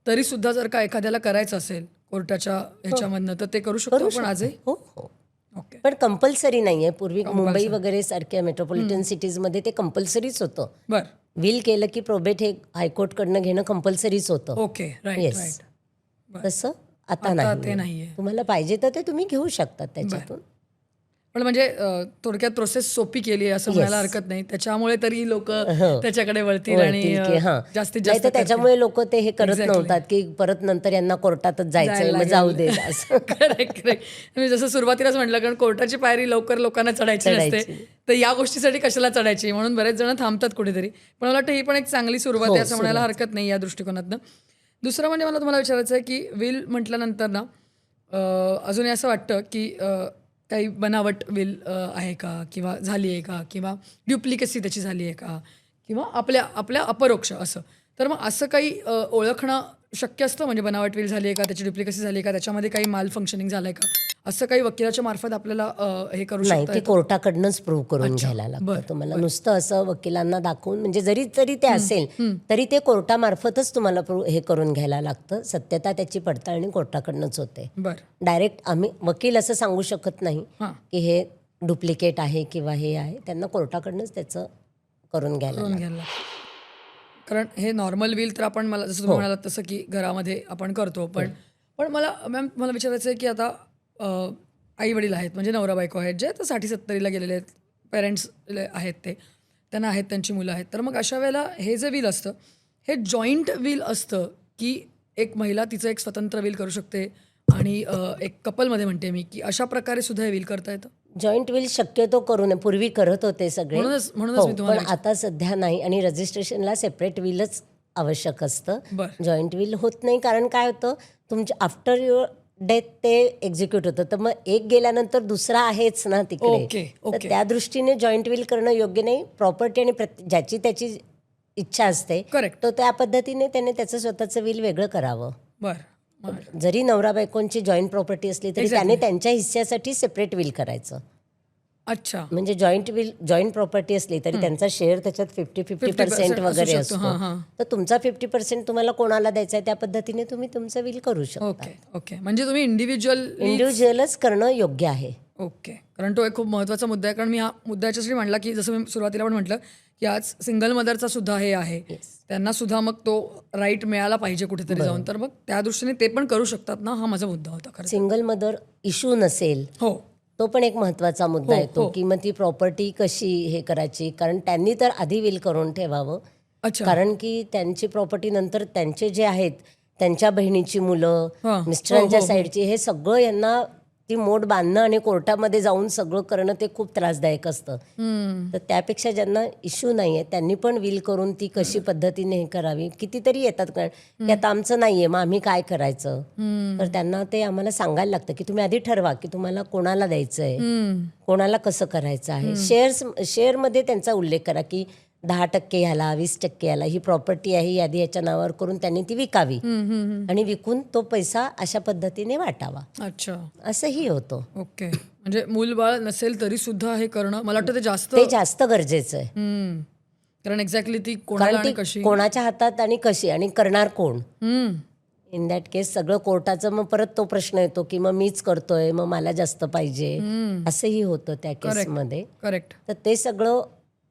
तरी सुद्धा जर का एखाद्याला करायचं असेल कोर्टाच्या ह्याच्यामधनं तर ते करू शकतो आपण आजही? हो हो. ओके. पण कंपल्सरी नाही आहे. पूर्वी मुंबई वगैरे सारख्या मेट्रोपॉलिटन सिटीजमध्ये ते कंपल्सरीच होतं. बर. विल केलं की प्रोबेट हे हायकोर्टकडनं घेणं कंपल्सरीच होतं. ओके. Right yes. राईट. तसं आता आता ते नाही. नाहीये. तुम्हाला पाहिजे तर ते तुम्ही घेऊ शकता त्याच्यातून. पण म्हणजे थोडक्यात प्रोसेस सोपी केली आहे असं म्हणायला हरकत नाही. त्याच्यामुळे तरी लोक त्याच्याकडे वळतील आणि वळतील की हां. जास्तीत नाही जास्त तर त्याच्यामुळे लोक ते हे करत नव्हतात की परत नंतर यांना कोर्टातच जायचंय मग जाऊ दे असं. Correct correct. मी जसं सुरुवातीलाच म्हटलं, कारण कोर्टाची पायरी लवकर लोकांना चढायची नसते, तर या गोष्टीसाठी कशाला चढायची, म्हणून बरेच जण थांबतात कुठेतरी. पण मला वाटतं ही पण एक चांगली सुरुवात आहे असं म्हणायला हरकत नाही या दृष्टिकोनातनं. दुसरं म्हणजे मला तुम्हाला विचारायचं आहे की विल म्हटल्यानंतर ना अजूनही असं वाटतं की काही बनावट विल आहे का, किंवा झाली आहे का, किंवा ड्युप्लिकेसी त्याची झाली आहे का, किंवा आपल्या अपरोक्ष असं. तर मग असं काही ओळखणं शक्य असतं, म्हणजे बनावट विल झाली आहे का, त्याची ड्युप्लिकेसी झाली आहे का, त्याच्यामध्ये काही माल फंक्शनिंग झालं आहे का, असं काही वकिलाच्या मार्फत आपल्याला हे करू नाही. शकता ते येतं? कोर्टाकडनंच प्रूव्ह करून घ्यायला लागतं तुम्हाला. नुसतं असं वकिलांना दाखवून म्हणजे जरी ते असेल तरी ते कोर्टामार्फतच तुम्हाला हे करून घ्यायला लागतं. सत्यता त्याची पडताळणी कोर्टाकडनंच होते. बरं. डायरेक्ट आम्ही वकील असं सांगू शकत नाही हां. की हे डुप्लिकेट आहे किंवा हे आहे. त्यांना कोर्टाकडनंच त्याचं करून घ्यायला लागतं. घ्यायला लागतं. कारण हे नॉर्मल विल तर आपण, मला जसं तुम्ही म्हणालात तसं की घरामध्ये आपण करतो, पण मला मॅम मला विचारायचं आहे की आता आई वडील आहेत, म्हणजे नवरा बायको आहेत, जे आता 60-70ला गेलेले आहेत, पेरेंट्स आहेत, त्यांना आहेत, त्यांची मुलं आहेत. तर मग अशा वेळेला हे जे विल असतं हे जॉईंट विल असतं की एक महिला तिचं एक स्वतंत्र विल करू शकते, आणि एक कपलमध्ये म्हणते मी की अशा प्रकारे सुद्धा हे विल करता येतं? जॉईंट विल शक्यतो करू नये. पूर्वी करत होते सगळे. म्हणूनच हो, मी पण तुम्हाला आता सध्या नाही. आणि रजिस्ट्रेशनला सेपरेट विलच आवश्यक असतं. बरं. जॉईंट विल होत नाही. कारण काय होतं, तुमच्या आफ्टर युअर डेथ ते एक्झिक्यूट होतं, तर मग एक गेल्यानंतर दुसरा आहेच ना तिकडे. ओके, तर ओके. त्या दृष्टीने जॉईंट विल करणं योग्य नाही. प्रॉपर्टी आणि ज्याची त्याची इच्छा असते, करेक्ट. तो त्या पद्धतीने त्याने त्याचं स्वतःचं विल वेगळं करावं. बरं. जरी नवरा बायकोंची जॉईंट प्रॉपर्टी असली तरी त्याने त्यांच्या हिस्स्यासाठी सेपरेट विल करायचं. अच्छा. म्हणजे जॉईंट प्रॉपर्टी असली तरी त्यांचा शेअर त्याच्यात 50% वगैरे असतो. तर तुमचा 50% तुम्हाला कोणाला द्यायचा आहे त्या पद्धतीने तुम्ही तुमचं विल करू शकता. Okay okay. म्हणजे तुम्ही इंडिव्हिज्युअलच करणं योग्य आहे. ओके. कारण तो एक खूप महत्त्वाचा मुद्दा आहे. कारण मी हा मुद्दा याच्यासाठी मांडला की जसं मी सुरुवातीला पण म्हटलं की आज सिंगल मदरचा सुद्धा हे आहे, त्यांना सुद्धा मग तो राईट मिळाला पाहिजे कुठेतरी जाऊन, तर मग त्या दृष्टीने ते पण करू शकतात ना, हा माझा मुद्दा होता खरं. सिंगल मदर इश्यू नसेल, हो, तो पण एक महत्त्वाचा मुद्दा येतो की मग ती प्रॉपर्टी कशी हे करायची. कारण त्यांनी तर आधी विल करून ठेवावं. अच्छा. कारण की त्यांची प्रॉपर्टी नंतर त्यांचे जे आहेत, त्यांच्या बहिणीची मुलं, मिस्टरांच्या साईडची, हे सगळं यांना ती मोड बांधणं आणि कोर्टामध्ये जाऊन सगळं करणं ते खूप त्रासदायक असतं. तर त्यापेक्षा ज्यांना इश्यू नाही आहे त्यांनी पण विल करून ती कशी पद्धतीने हे करावी. कितीतरी येतात कारण की आता आमचं नाही आहे, मग आम्ही काय करायचं. तर त्यांना ते आम्हाला सांगायला लागतं की तुम्ही आधी ठरवा की तुम्हाला कोणाला द्यायचं आहे, कोणाला कसं करायचं आहे. शेअरमध्ये त्यांचा उल्लेख करा की 10% ह्याला, 20% ह्याला, ही प्रॉपर्टी आहे, यादी याच्या नावावर करून त्यांनी ती विकावी आणि विकून तो पैसा अशा पद्धतीने वाटावा. अच्छा. असंही होतं. ओके. म्हणजे मूलबाळ नसेल तरी सुद्धा हे करणं मला वाटतं ते जास्त गरजेचं आहे. कारण एक्झॅक्टली ती कोणाला कारण आणि ती कशी. कोणाच्या हातात आणि कशी आणि करणार कोण. इन दॅट केस सगळं कोर्टाचं मग परत तो प्रश्न येतो की मग मीच करतोय, मग मला जास्त पाहिजे, असंही होतं त्या केसमध्ये. करेक्ट. तर ते सगळं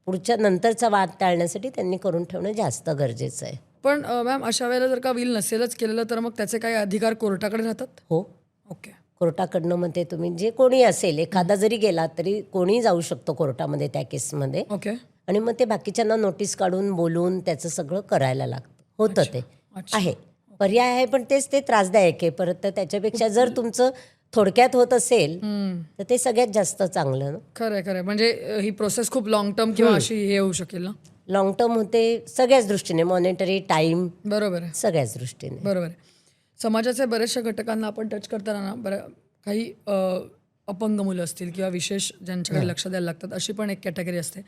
पुढच्या नंतरचा वाद टाळण्यासाठी त्यांनी करून ठेवणं जास्त गरजेचं आहे. पण मॅम अशा वेळेला जर का विल नसेलच केलेलं तर मग त्याचे काही अधिकार कोर्टाकडे राहतात? हो. ओके. कोर्टाकडनं मग ते तुम्ही जे कोणी असेल, एखादा जरी गेला तरी कोणी जाऊ शकतो कोर्टामध्ये त्या केसमध्ये. ओके. आणि मग ते बाकीच्यांना नोटीस काढून बोलून त्याचं सगळं करायला लागतं. होतं ते आहे. पर्याय आहे पण तेच ते त्रासदायक आहे परत. तर त्याच्यापेक्षा जर तुमचं थोडक्यात होत असेल तर ते सगळ्यात जास्त चांगलं ना. खरं. म्हणजे ही प्रोसेस खूप लॉंग टर्म किंवा अशी हे होऊ शकेल ना. लॉंग टर्म होते सगळ्याच दृष्टीने, मॉनिटरी, टाईम, बरोबर आहे, सगळ्याच दृष्टीने. बरोबर आहे. समाजाच्या बऱ्याचशा घटकांना आपण टच करताना ना काही अपंग मुलं असतील किंवा विशेष ज्यांच्याकडे लक्ष द्यायला लागतात अशी पण एक कॅटेगरी असते.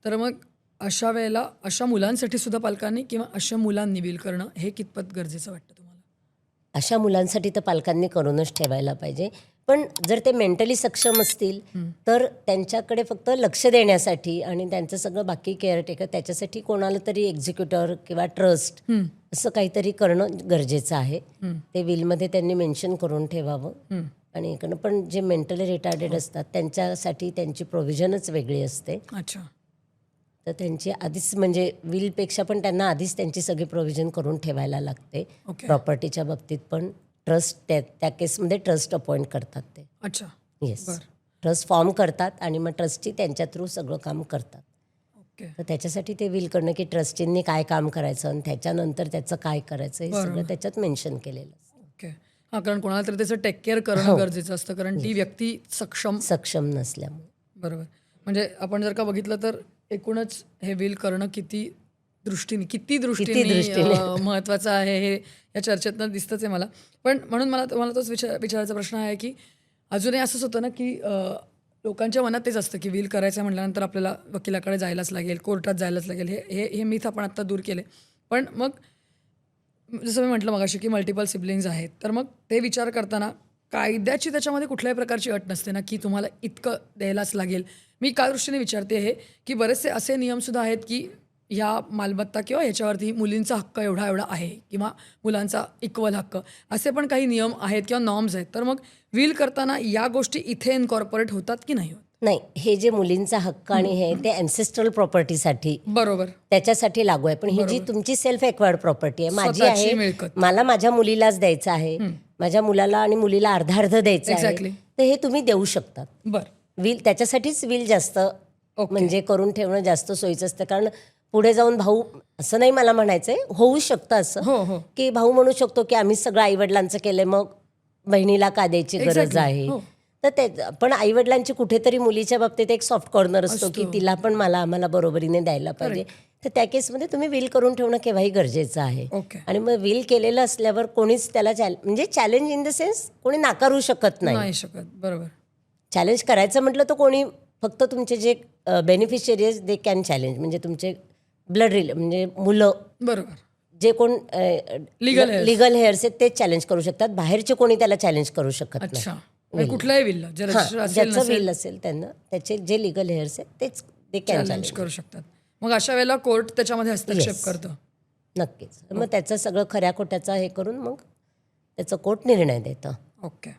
तर मग अशा वेळेला अशा मुलांसाठी सुद्धा पालकांनी किंवा अशा मुलांनी विल करणं हे कितपत गरजेचं वाटतं तुम्हाला? अशा मुलांसाठी तर पालकांनी करूनच ठेवायला पाहिजे. पण जर ते मेंटली सक्षम असतील तर त्यांच्याकडे फक्त लक्ष देण्यासाठी आणि त्यांचं सगळं बाकी केअरटेकर त्याच्यासाठी कोणाला तरी एक्झिक्युटर किंवा ट्रस्ट असं काहीतरी करणं गरजेचं आहे. ते विलमध्ये त्यांनी मेन्शन करून ठेवावं आणि इकडनं पण जे मेंटली रिटार्डेड असतात त्यांच्यासाठी त्यांची प्रोव्हिजनच वेगळी असते. अच्छा. तर त्यांची आधीच म्हणजे विलपेक्षा पण त्यांना आधीच त्यांची सगळी प्रोव्हिजन करून ठेवायला लागते. ओके. प्रॉपर्टीच्या बाबतीत पण ट्रस्ट त्या केसमध्ये ट्रस्ट अपॉइंट करतात ते. अच्छा. येस, बरं. ट्रस्ट फॉर्म करतात आणि मग ट्रस्टी त्यांच्या थ्रू सगळं काम करतात. ओके. तर त्याच्यासाठी ते विल करणं की ट्रस्टींनी काय काम करायचं आणि त्याच्यानंतर त्याचं काय करायचं हे सगळं त्याच्यात मेन्शन केलेलं असतं. ओके. हां, कारण कोणाला तरी त्याचं टेक केअर करणं गरजेचं असतं, कारण ती व्यक्ती सक्षम नसल्यामुळे. बरोबर. म्हणजे आपण जर का बघितलं तर एकूणच हे विल करणं किती दृष्टीने महत्त्वाचं आहे हे या चर्चेतनं दिसतंच आहे मला. पण म्हणून मला तुम्हाला तोच विचारायचा प्रश्न आहे की अजूनही असंच होतं ना की लोकांच्या मनात तेच असतं की विल करायचं म्हटल्यानंतर आपल्याला वकिलाकडे जायलाच लागेल, कोर्टात जायलाच लागेल. हे मिथ आपण आत्ता दूर केले. पण मग जसं मी म्हटलं मगाशी की मल्टिपल सिबलिंग्स आहेत, तर मग ते विचार करताना कायद्याची त्याच्यामध्ये कुठल्याही प्रकारची अट नसते ना की तुम्हाला इतकं द्यायलाच लागेल. मी काय दृष्टीने विचारते हे की बरेचसे असे नियमसुद्धा आहेत की ह्या मालमत्ता किंवा ह्याच्यावरती मुलींचा हक्क एवढा एवढा आहे किंवा मुलांचा इक्वल हक्क, असे पण काही नियम आहेत किंवा नॉर्म्स आहेत. तर मग विल करताना या गोष्टी इथे इनकॉर्पोरेट होतात की नाही होत? नाही, हे जे मुलींचा हक्क आणि हे ते अँसेस्ट्रल प्रॉपर्टीसाठी बरोबर. त्याच्यासाठी लागू आहे. पण ही जी तुमची सेल्फ एक्वायर्ड प्रॉपर्टी आहे, माझी स्वतःची आहे, मिळकत. मला माझ्या मुलीलाच द्यायचं आहे, माझ्या मुलाला आणि मुलीला अर्धा अर्ध द्यायचं Exactly. आहे, तर हे तुम्ही देऊ शकतात. बरं. विल त्याच्यासाठीच विल जास्त म्हणजे करून ठेवणं जास्त सोयीचं असतं. कारण पुढे जाऊन भाऊ, असं नाही मला म्हणायचंय, होऊ शकतं असं हो. की भाऊ म्हणू शकतो की आम्ही सगळं आईवडिलांचं केलंय, मग बहिणीला का द्यायची गरज Exactly. आहे. हो. तर ते पण आईवडिलांची कुठेतरी मुलीच्या बाबतीत एक सॉफ्ट कॉर्नर असतो की तिला पण आम्हाला बरोबरीने द्यायला पाहिजे. तर त्या केसमध्ये तुम्ही विल करून ठेवणं केव्हाही गरजेचं आहे. ओके. आणि मग विल केलेलं असल्यावर कोणीच त्याला म्हणजे चॅलेंज इन द सेन्स कोणी नाकारू शकत नाही. नाही शकत. बरोबर. चॅलेंज करायचं म्हटलं तर कोणी फक्त तुमचे जे बेनिफिशियरीज दे कॅन चॅलेंज, म्हणजे तुमचे ब्लड म्हणजे मुलं, बरोबर. जे कोण लिगल हेअर्स आहेत तेच चॅलेंज करू शकतात. बाहेरचे कोणी त्याला चॅलेंज करू शकत नाही. अच्छा. म्हणजे कुठल्याही विलला ज्याचं विल असेल त्यांना त्याचे जे लिगल हेअर्स आहेत तेच ते कॅन चॅलेंज चॅलेंज करू शकतात. मग अशा वेळेला कोर्ट त्याच्यामध्ये हस्तक्षेप करतं. नक्कीच. मग त्याचं सगळं खऱ्या खोट्याचं हे करून मग त्याचं कोर्ट निर्णय देतं. ओके.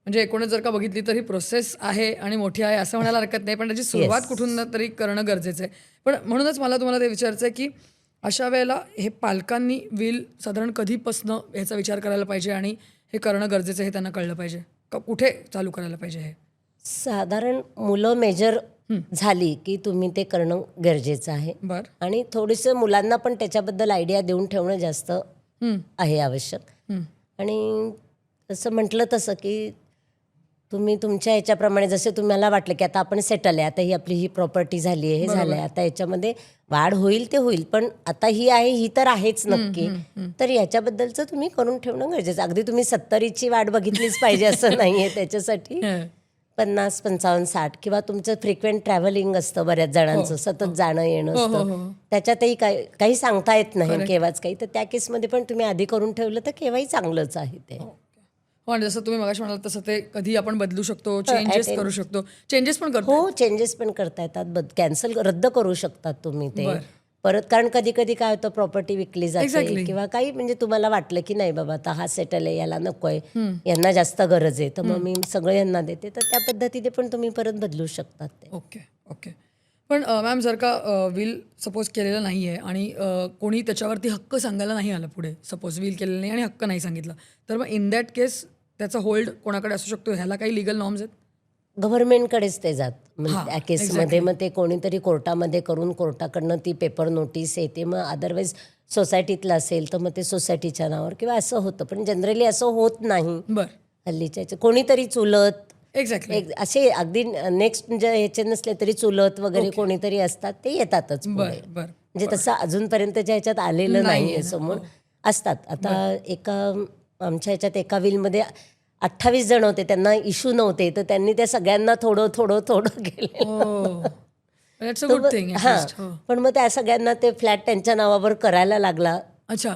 म्हणजे एकूणच जर का बघितली तर ही प्रोसेस आहे आणि मोठी आहे असं म्हणायला हरकत नाही, पण त्याची सुरुवात कुठून ना तरी करणं गरजेचं आहे. पण म्हणूनच मला तुम्हाला ते विचारायचं आहे की अशा वेळेला हे पालकांनी विल साधारण कधीपासनं ह्याचा विचार करायला पाहिजे आणि हे करणं गरजेचं आहे हे त्यांना कळलं पाहिजे का? कुठे चालू करायला पाहिजे हे? साधारण मुलं मेजर झाली की तुम्ही ते करणं गरजेचं आहे. बरं. आणि थोडंसं मुलांना पण त्याच्याबद्दल आयडिया देऊन ठेवणं जास्त आहे आवश्यक. आणि तसं म्हटलं तसं की तुम्ही तुमच्या ह्याच्याप्रमाणे जसे तुम्हाला वाटलं की आता आपण सेटल आहे, आता ही प्रॉपर्टी झाली आहे, हे झालं आहे, आता याच्यामध्ये वाढ होईल ते होईल, पण आता ही आहे ही तर आहेच नक्की, तर याच्याबद्दलचं तुम्ही करून ठेवणं गरजेचं. अगदी तुम्ही 70ची वाढ बघितलीच पाहिजे असं नाही आहे. त्याच्यासाठी 50, 55, 60 किंवा तुमचं फ्रिक्वेंट ट्रॅव्हलिंग असतं बऱ्याच जणांचं, सतत जाणं येणं असतं, त्याच्यातही काही सांगता येत नाही केव्हाच काही, तर त्या केसमध्ये पण तुम्ही आधी करून ठेवलं तर केव्हाही चांगलंच आहे ते. पण जसं तुम्ही मगाशी म्हणाल तसं ते कधी आपण बदलू शकतो, चेंजेस करू शकतो. चेंजेस पण करतो. हो, चेंजेस पण करता येतात, कॅन्सल रद्द करू शकतात तुम्ही ते परत. कारण कधी कधी काय होतं, प्रॉपर्टी विकली जाते किंवा काही म्हणजे तुम्हाला वाटलं की नाही बाबा आता हा सेटल आहे, याला नको आहे, यांना जास्त गरज आहे, तर मग मी सगळं यांना देते, तर त्या पद्धतीने पण तुम्ही परत बदलू शकतात ते. ओके. पण मॅम जर का विल सपोज केलेलं नाही आहे आणि कोणी त्याच्यावरती हक्क सांगायला नाही आलं पुढे, सपोज विल केलेलं नाही आणि हक्क नाही सांगितला, तर मग इन दॅट केस त्याचा होल्ड कोणाकडे असू शकतो? ह्याला काही लिगल नॉर्म्स आहेत? गव्हर्नमेंटकडेच ते जात त्या केसमध्ये. मग ते कोणीतरी कोर्टामध्ये करून कोर्टाकडनं ती पेपर नोटीस येते. मग अदरवाईज सोसायटीतलं असेल तर मग ते सोसायटीच्या नावावर किंवा असं होतं, पण जनरली असं होत नाही. हल्लीच्या कोणीतरी चुलत असे अगदी नेक्स्ट म्हणजे ह्याचे नसले तरी चुलत वगैरे कोणीतरी असतात, ते येतातच पुढे. म्हणजे तसं अजूनपर्यंतच्या ह्याच्यात आलेलं नाही समोर. असतात आता आमच्या ह्याच्यात एका विलमध्ये 28 जण होते, त्यांना इश्यू नव्हते, तर त्यांनी त्या सगळ्यांना थोडं थोडं थोडं केलं. पण मग त्या सगळ्यांना ते फ्लॅट त्यांच्या नावावर करायला लागला. अच्छा.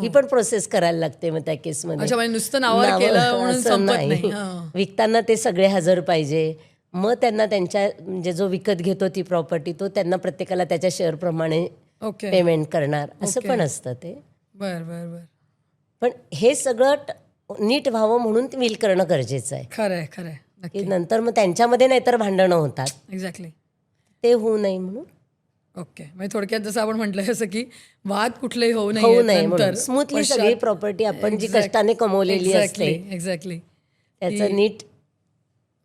ही पण प्रोसेस करायला लागते मग त्या केसमध्ये. नुसतं नावावर केलं म्हणून संपत नाही. विकताना ते सगळे हजर पाहिजे. मग त्यांना त्यांच्या म्हणजे जो विकत घेतो ती प्रॉपर्टी, तो त्यांना प्रत्येकाला त्याच्या शेअर प्रमाणे पेमेंट करणार, असं पण असतं ते. बरं. पण हे सगळं नीट व्हावं म्हणून विल करणं गरजेचं आहे, खरंय खरंय नक्की की नंतर मग त्यांच्यामध्ये नाहीतर भांडणं होतात, एक्झॅक्टली. ते होऊ नये म्हणून ओके, म्हणजे थोडक्यात जसं आपण म्हटलं जसं की वाद कुठलेही होऊ होऊ नये नये नंतर म्हणून स्मूथली सगळी प्रॉपर्टी आपण जी कष्टाने कमवलेली असते एक्झॅक्टली त्याचं नीट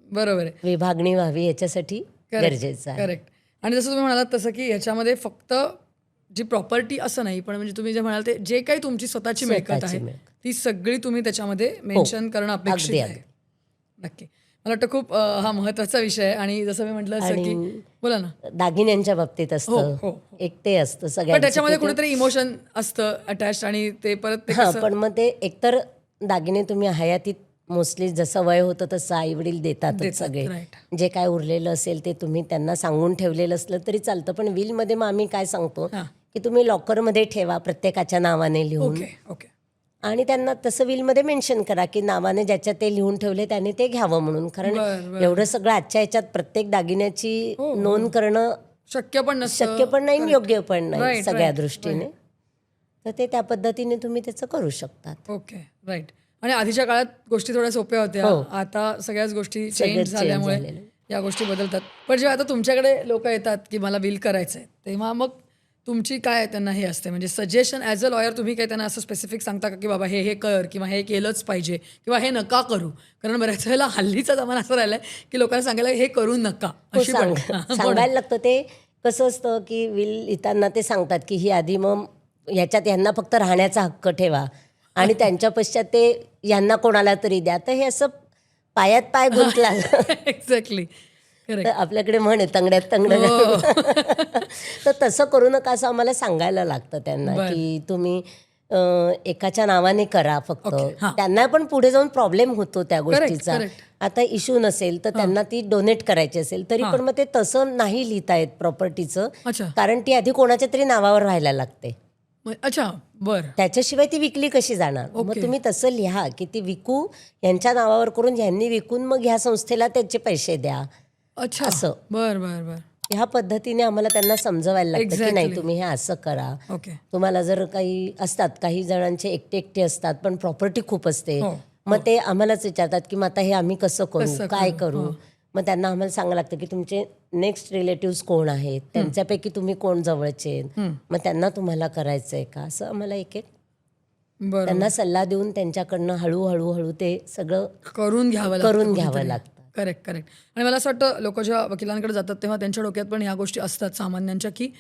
बरोबर आहे. विभागणी व्हावी याच्यासाठी गरजेचं आहे. करेक्ट. आणि जसं तुम्ही म्हणालात तसं की ह्याच्यामध्ये फक्त जी प्रॉपर्टी असं नाही, पण म्हणजे तुम्ही जे म्हणाल ते जे काही तुमची स्वतःची मिळकत स्वतःची आहे मिळकत. ती सगळी तुम्ही त्याच्यामध्ये मेन्शन करणं अपेक्षित अगदी, आहे. नक्की. मला वाटतं खूप हा महत्त्वाचा विषय आहे. आणि जसं मी म्हटलं असं की बोला ना. दागिन्यांच्या बाबतीत हो, असतं, हो, एक ते असतं पण सगळ्यांचं त्याच्यामध्ये की ते- कुठेतरी इमोशन असतं अटॅच आणि ते परत ते हां, कसं पण मग ते एकतर दागिने तुम्ही हयातीत मोस्टली जसं वय होतं तसं आई वडील देतातच देतात, सगळे, right. जे काय उरलेलं असेल ते तुम्ही त्यांना सांगून ठेवलेलं असलं तरी चालतं. पण विलमध्ये मग आम्ही काय सांगतो हां. की तुम्ही लॉकरमध्ये ठेवा प्रत्येकाच्या नावाने लिहून, ओके ओके आणि त्यांना तसं विलमध्ये मेन्शन करा की नावाने ज्याच्या ते लिहून ठेवले त्याने ते घ्यावं म्हणून. कारण बरं. एवढं सगळं आजच्या ह्याच्यात प्रत्येक दागिन्याची नोंद करणं शक्य पण नसतं. शक्य पण नाही आणि योग्य पण नाही Right, सगळ्या right, दृष्टीने. तर ते त्या पद्धतीने तुम्ही त्याचं करू शकतात. Okay right. आणि आधीच्या काळात गोष्टी थोड्या सोप्या होत्या. आता सगळ्याच गोष्टी चेंज change झाल्यामुळे झालेलं. या गोष्टी बदलतात. पण जेव्हा आता तुमच्याकडे लोक येतात की मला विल करायचं आहे, तेव्हा मग तुमची काय त्यांना हे असते, म्हणजे सजेशन ॲज अ लॉयर तुम्ही काय त्यांना असं स्पेसिफिक सांगता का की बाबा हे हे कर किंवा हे केलंच पाहिजे किंवा हे नका करू? कारण बऱ्याच वेळेला हल्लीचा जमाना असं राहिलाय की लोकांना सांगायला हे करू नका हो, अशी पण सांगायला लागतं. ते कसं असतं की विल लिहिताना ते सांगतात की ही आधी मग ह्याच्यात यांना फक्त राहण्याचा हक्क ठेवा आणि त्यांच्या पश्चात ते यांना कोणाला तरी द्या. तर हे असं पायात पाय गुंतला एक्झॅक्टली तर आपल्याकडे म्हण आहे तंगड्यात तंगडं. तर तसं करू नका असं आम्हाला सांगायला लागतं त्यांना की तुम्ही एकाच्या नावाने करा फक्त. त्यांना पण पुढे जाऊन प्रॉब्लेम होतो त्या गोष्टीचा. आता इश्यू नसेल तर त्यांना ती डोनेट करायची असेल तरी पण मग ते तसं नाही लिहिता येत प्रॉपर्टीचं, अच्छा कारण ती आधी कोणाच्या तरी नावावर राहायला लागते. अच्छा बरं त्याच्याशिवाय ती विकली कशी जाणार? मग तुम्ही तसं लिहा की ती विकू यांच्या नावावर करून यांनी विकून मग ह्या संस्थेला त्याचे पैसे द्या. अच्छा असं. बर बर बर ह्या पद्धतीने आम्हाला त्यांना समजवायला लागतं की Exactly. नाही तुम्ही हे असं करा. ओके तुम्हाला जर काही असतात काही जणांचे एकटे एकटे असतात पण प्रॉपर्टी खूप असते, हो, मग ते आम्हालाच विचारतात की मग आता हे आम्ही कसं करू, काय करू? मग त्यांना आम्हाला सांगायला लागतं की तुमचे नेक्स्ट रिलेटिव्स कोण आहेत, त्यांच्यापैकी तुम्ही कोण जवळचे आहेत, मग त्यांना तुम्हाला करायचं आहे का, असं आम्हाला एक एक बरं त्यांना सल्ला देऊन त्यांच्याकडनं हळूहळू हळू ते सगळं करून घ्यावं करून घ्यावं लागतं. Correct correct. आणि मला असं वाटतं लोक जेव्हा वकिलांकडे जातात तेव्हा त्यांच्या डोक्यात पण ह्या गोष्टी असतात सामान्यांच्या, की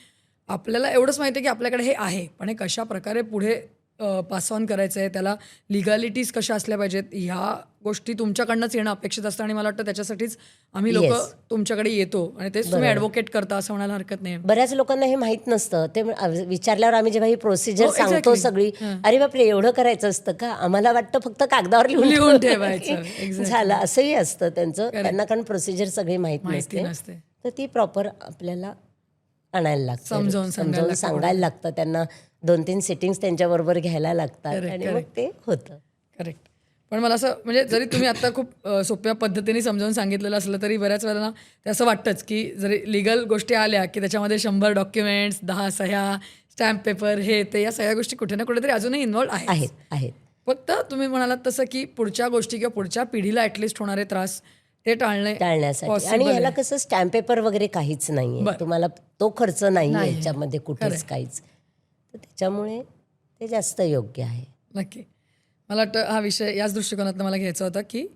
आपल्याला एवढंच माहिती आहे की आपल्याकडे हे आहे, पण हे कशा प्रकारे पुढे पास ऑन करायचं आहे, त्याला लिगॅलिटीज कशा असल्या पाहिजेत, ह्या गोष्टी तुमच्याकडनंच येणं अपेक्षित असतं. आणि मला वाटतं त्याच्यासाठीच आम्ही लोक तुमच्याकडे येतो आणि तेच तुम्ही ॲडव्होकेट करता असं म्हणायला हरकत नाही. बऱ्याच लोकांना हे माहित नसतं. ते विचारल्यावर आम्ही जेव्हा ही प्रोसिजर सांगतो सगळी, अरे बापरे एवढं करायचं असतं का, आम्हाला वाटतं फक्त कागदावर लिहून ठेवायचं झालं असंही असतं त्यांचं. त्यांना कारण प्रोसिजर सगळी माहित नसते, तर ती प्रॉपर आपल्याला आणायला लागतं, समजावून सांगायला लागतं. त्यांना 2-3 सिटिंग्स त्यांच्याबरोबर घ्यायला लागतात आणि मग ते होतं. करेक्ट. पण मला असं म्हणजे जरी तुम्ही आता खूप सोप्या पद्धतीने समजावून सांगितलेलं असलं तरी बऱ्याच वेळेला ते असं वाटतंच की जरी लिगल गोष्टी आल्या की त्याच्यामध्ये 100 डॉक्युमेंट्स, 10 सह्या, स्टॅम्प पेपर, हे ते या सगळ्या गोष्टी कुठे ना कुठेतरी अजूनही इन्व्हॉल्व आहेत. फक्त तुम्ही म्हणालात तसं की पुढच्या गोष्टी किंवा पुढच्या पिढीला ॲटलिस्ट होणारे त्रास ते टाळण्यासाठी. आणि ह्याला कसं स्टॅम्प पेपर वगैरे काहीच नाहीये, तुम्हाला तो खर्च नाहीये याच्यामध्ये कुठेच काहीच, तर त्याच्यामुळे ते जास्त योग्य आहे. नक्की. मला वाटतं हा विषय याच दृष्टिकोनातून मला घ्यायचा होता की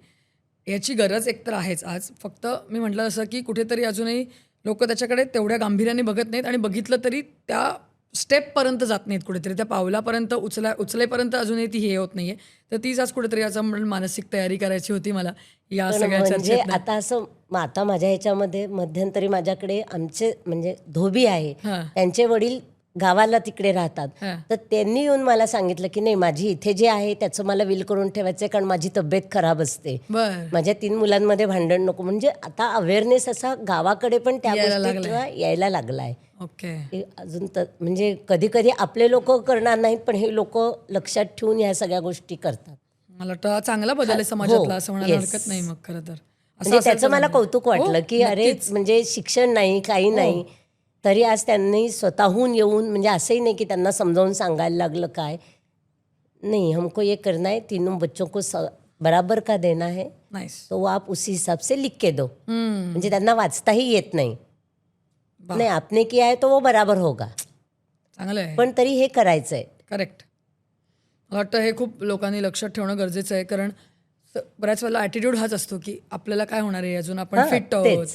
याची गरज एकतर आहेच आज. फक्त मी म्हटलं असं की कुठेतरी अजूनही लोक त्याच्याकडे तेवढ्या गांभीर्याने बघत नाहीत आणि बघितलं तरी त्या स्टेपपर्यंत जात नाहीत, कुठेतरी त्या पावलापर्यंत उचलेपर्यंत अजूनही ती हे होत नाहीये. तर तीच आज कुठेतरी याचा मानसिक तयारी करायची होती मला या सगळ्या म्हणजे चर्चेत. आता असं आता माझ्या ह्याच्यामध्ये मध्यंतरी माझ्याकडे आमचे म्हणजे धोबी आहे, त्यांचे वडील गावाला तिकडे राहतात, तर त्यांनी येऊन मला सांगितलं की नाही माझी इथे जे आहे त्याचं मला विल करून ठेवायचं आहे, कारण माझी तब्येत खराब असते, माझ्या 3 मुलांमध्ये भांडण नको. म्हणजे आता अवेअरनेस असा गावाकडे पण त्या गोष्टी यायला लागलाय. ओके. अजून तर म्हणजे कधी कधी आपले लोक करणार नाहीत पण हे लोक लक्षात ठेवून ह्या सगळ्या गोष्टी करतात. मला वाटतं चांगला बदल आहे समाजातला असं म्हणायला हरकत नाही. मग खरं तर म्हणजे त्याचं मला कौतुक वाटलं की अरे म्हणजे शिक्षण नाही काही नाही तरी आज त्यांनी स्वतःहून येऊन, म्हणजे असंही नाही की त्यांना समजावून सांगायला लागलं काय, नहीं हमको ये करना है, तीनों बच्चों को बराबर का देना है, नाईस. तो वो आप उसी हिसाब से लिख के दो. म्हणजे त्यांना वाचताही येत नाही. नाही आपने किया है तो वो बराबर होगा, चांगलं आहे. पण तरी हे करायचं आहे. करेक्ट. मला वाटतं हे खूप लोकांनी लक्षात ठेवणं गरजेचं आहे, कारण बऱ्याच वेळेला ॲटिट्यूड हाच असतो की आपल्याला काय होणार आहे, अजून आपण फिट आहोत,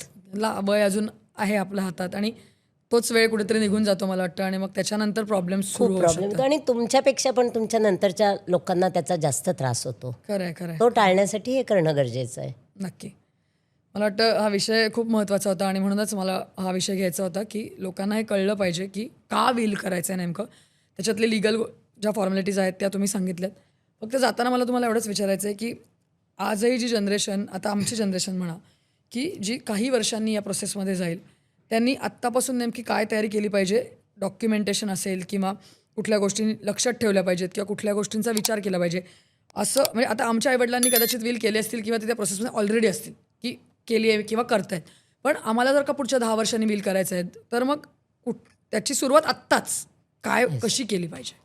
वय अजून आहे आपल्या हातात, आणि तोच वेळ कुठेतरी निघून जातो मला वाटतं, आणि मग त्याच्यानंतर प्रॉब्लेम सुरू होऊ प्रॉब्लेम शकतात. आणि तुमच्यापेक्षा पण तुमच्या नंतरच्या लोकांना त्याचा जास्त त्रास होतो. खरं आहे, खरं आहे. तो टाळण्यासाठी हे करणं गरजेचं आहे. नक्की. मला वाटतं हा विषय खूप महत्त्वाचा होता, आणि म्हणूनच मला हा विषय घ्यायचा होता की लोकांना हे कळलं पाहिजे की का विल करायचं आहे नेमकं. त्याच्यातले लिगल ज्या फॉर्मॅलिटीज आहेत त्या तुम्ही सांगितल्यात. फक्त जाताना मला तुम्हाला एवढंच विचारायचं आहे की आजही जी जनरेशन, आता आमची जनरेशन म्हणा, की जी काही वर्षांनी या प्रोसेसमध्ये जाईल, त्यांनी आत्तापासून नेमकी काय तयारी केली पाहिजे. डॉक्युमेंटेशन असेल किंवा कुठल्या गोष्टी लक्षात ठेवल्या पाहिजेत किंवा कुठल्या गोष्टींचा विचार केला पाहिजे. असं म्हणजे आता आमच्या आईवडिलांनी कदाचित विल केले असतील किंवा ते त्या प्रोसेसमध्ये ऑलरेडी असतील की केली आहे किंवा करतायत, पण आम्हाला जर का पुढच्या 10 वर्षांनी विल करायचं आहे, तर मग त्याची सुरुवात आत्ताच काय कशी केली पाहिजे.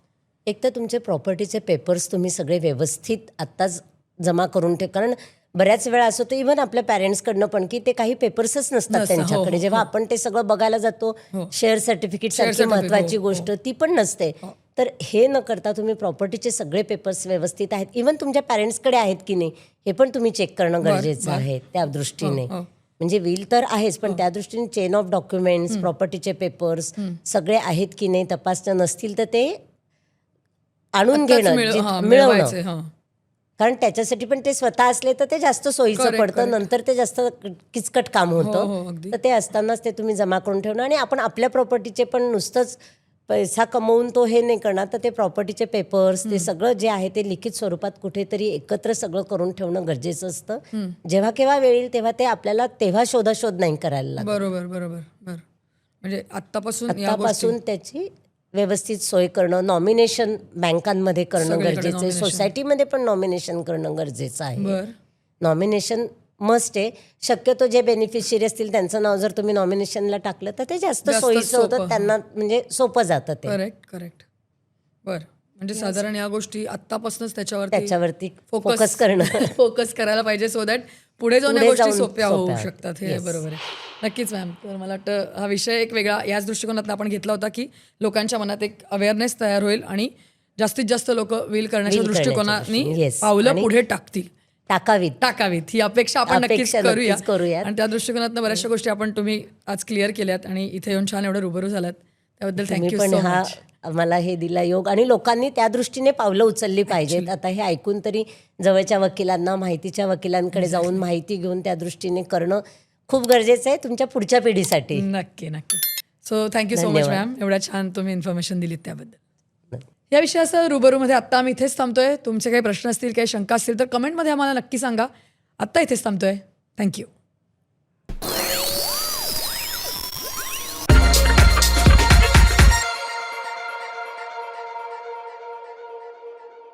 एक तर तुमचे प्रॉपर्टीचे पेपर्स तुम्ही सगळे व्यवस्थित आत्ताच जमा करून ठेव. कारण बऱ्याच वेळा असं होतं इव्हन आपल्या पॅरेंट्सकडनं पण की ते काही पेपर्सच नसतात त्यांच्याकडे. जेव्हा आपण ते सगळं बघायला जातो, शेअर सर्टिफिकेट सारखी महत्वाची गोष्ट ती पण नसते. तर हे न करता तुम्ही प्रॉपर्टीचे सगळे पेपर्स व्यवस्थित आहेत, इव्हन तुमच्या पॅरेंट्सकडे आहेत की नाही हे पण तुम्ही चेक करणं गरजेचं आहे. त्या दृष्टीने म्हणजे विल तर आहेच, पण त्या दृष्टीने चेन ऑफ डॉक्युमेंट्स, प्रॉपर्टीचे पेपर्स सगळे आहेत की नाही तपासणं, नसतील तर ते आणून घेणं, मिळवणं. कारण त्याच्यासाठी पण ते स्वतः असले तर ते जास्त सोयीचं पडतं, नंतर ते जास्त किचकट काम होतं. तर ते असतानाच ते तुम्ही जमा करून ठेवणं. आणि आपण आपल्या प्रॉपर्टीचे पण नुसतंच पैसा कमवून तो हे नाही करणार, तर ते प्रॉपर्टीचे पेपर्स ते सगळं जे आहे ते लिखित स्वरूपात कुठेतरी एकत्र सगळं करून ठेवणं गरजेचं असतं. जेव्हा केव्हा वेळ येईल तेव्हा ते आपल्याला तेव्हा शोधाशोध नाही करायला लागत. बरोबर बरोबर बरोबर. म्हणजे आत्तापासून त्याची व्यवस्थित सोय करणं. नॉमिनेशन बँकांमध्ये करणं गरजेचं आहे, सोसायटीमध्ये पण नॉमिनेशन करणं गरजेचं आहे. नॉमिनेशन मस्ट आहे. शक्यतो जे बेनिफिशियरी असतील त्यांचं नाव जर तुम्ही नॉमिनेशनला टाकलं तर ते जास्त सोयीचं होतं, त्यांना म्हणजे सोपं जातं ते. Correct correct. बरं, म्हणजे साधारण या गोष्टी आत्तापासूनच त्याच्यावरती फोकस करणं फोकस करायला पाहिजे, सो दॅट पुढे जाऊन या गोष्टी सोप्या होऊ शकतात. हे बरोबर आहे. नक्कीच मॅम. तर मला वाटतं हा विषय एक वेगळा याच दृष्टिकोनातून आपण घेतला होता की लोकांच्या मनात एक अवेअरनेस तयार होईल आणि जास्तीत जास्त लोक विल करण्याच्या दृष्टिकोनाने पावलं पुढे टाकावीत ही अपेक्षा आपण नक्कीच करूया. आणि त्या दृष्टिकोनातून बऱ्याचशा गोष्टी तुम्ही आज क्लिअर केल्यात आणि इथे येऊन छान एवढं रुबरू झालात, त्याबद्दल थँक्यू सो मच. मला हे दिला योग, आणि लोकांनी त्या दृष्टीने पावलं उचलली पाहिजेत. आता हे ऐकून तरी जवळच्या वकिलांना, माहितीच्या वकिलांकडे जाऊन माहिती घेऊन त्या दृष्टीने करणं खूप गरजेचं आहे तुमच्या पुढच्या पिढीसाठी. नक्की नक्की. So thank you so much ma'am, एवढ्या छान तुम्ही इन्फॉर्मेशन दिलीत त्याबद्दल. या विषयासह रुबरूमध्ये आत्ता आम्ही इथेच थांबतोय. तुमचे काही प्रश्न असतील, काही शंका असतील तर कमेंटमध्ये आम्हाला नक्की सांगा. आत्ता इथेच थांबतोय. थँक्यू.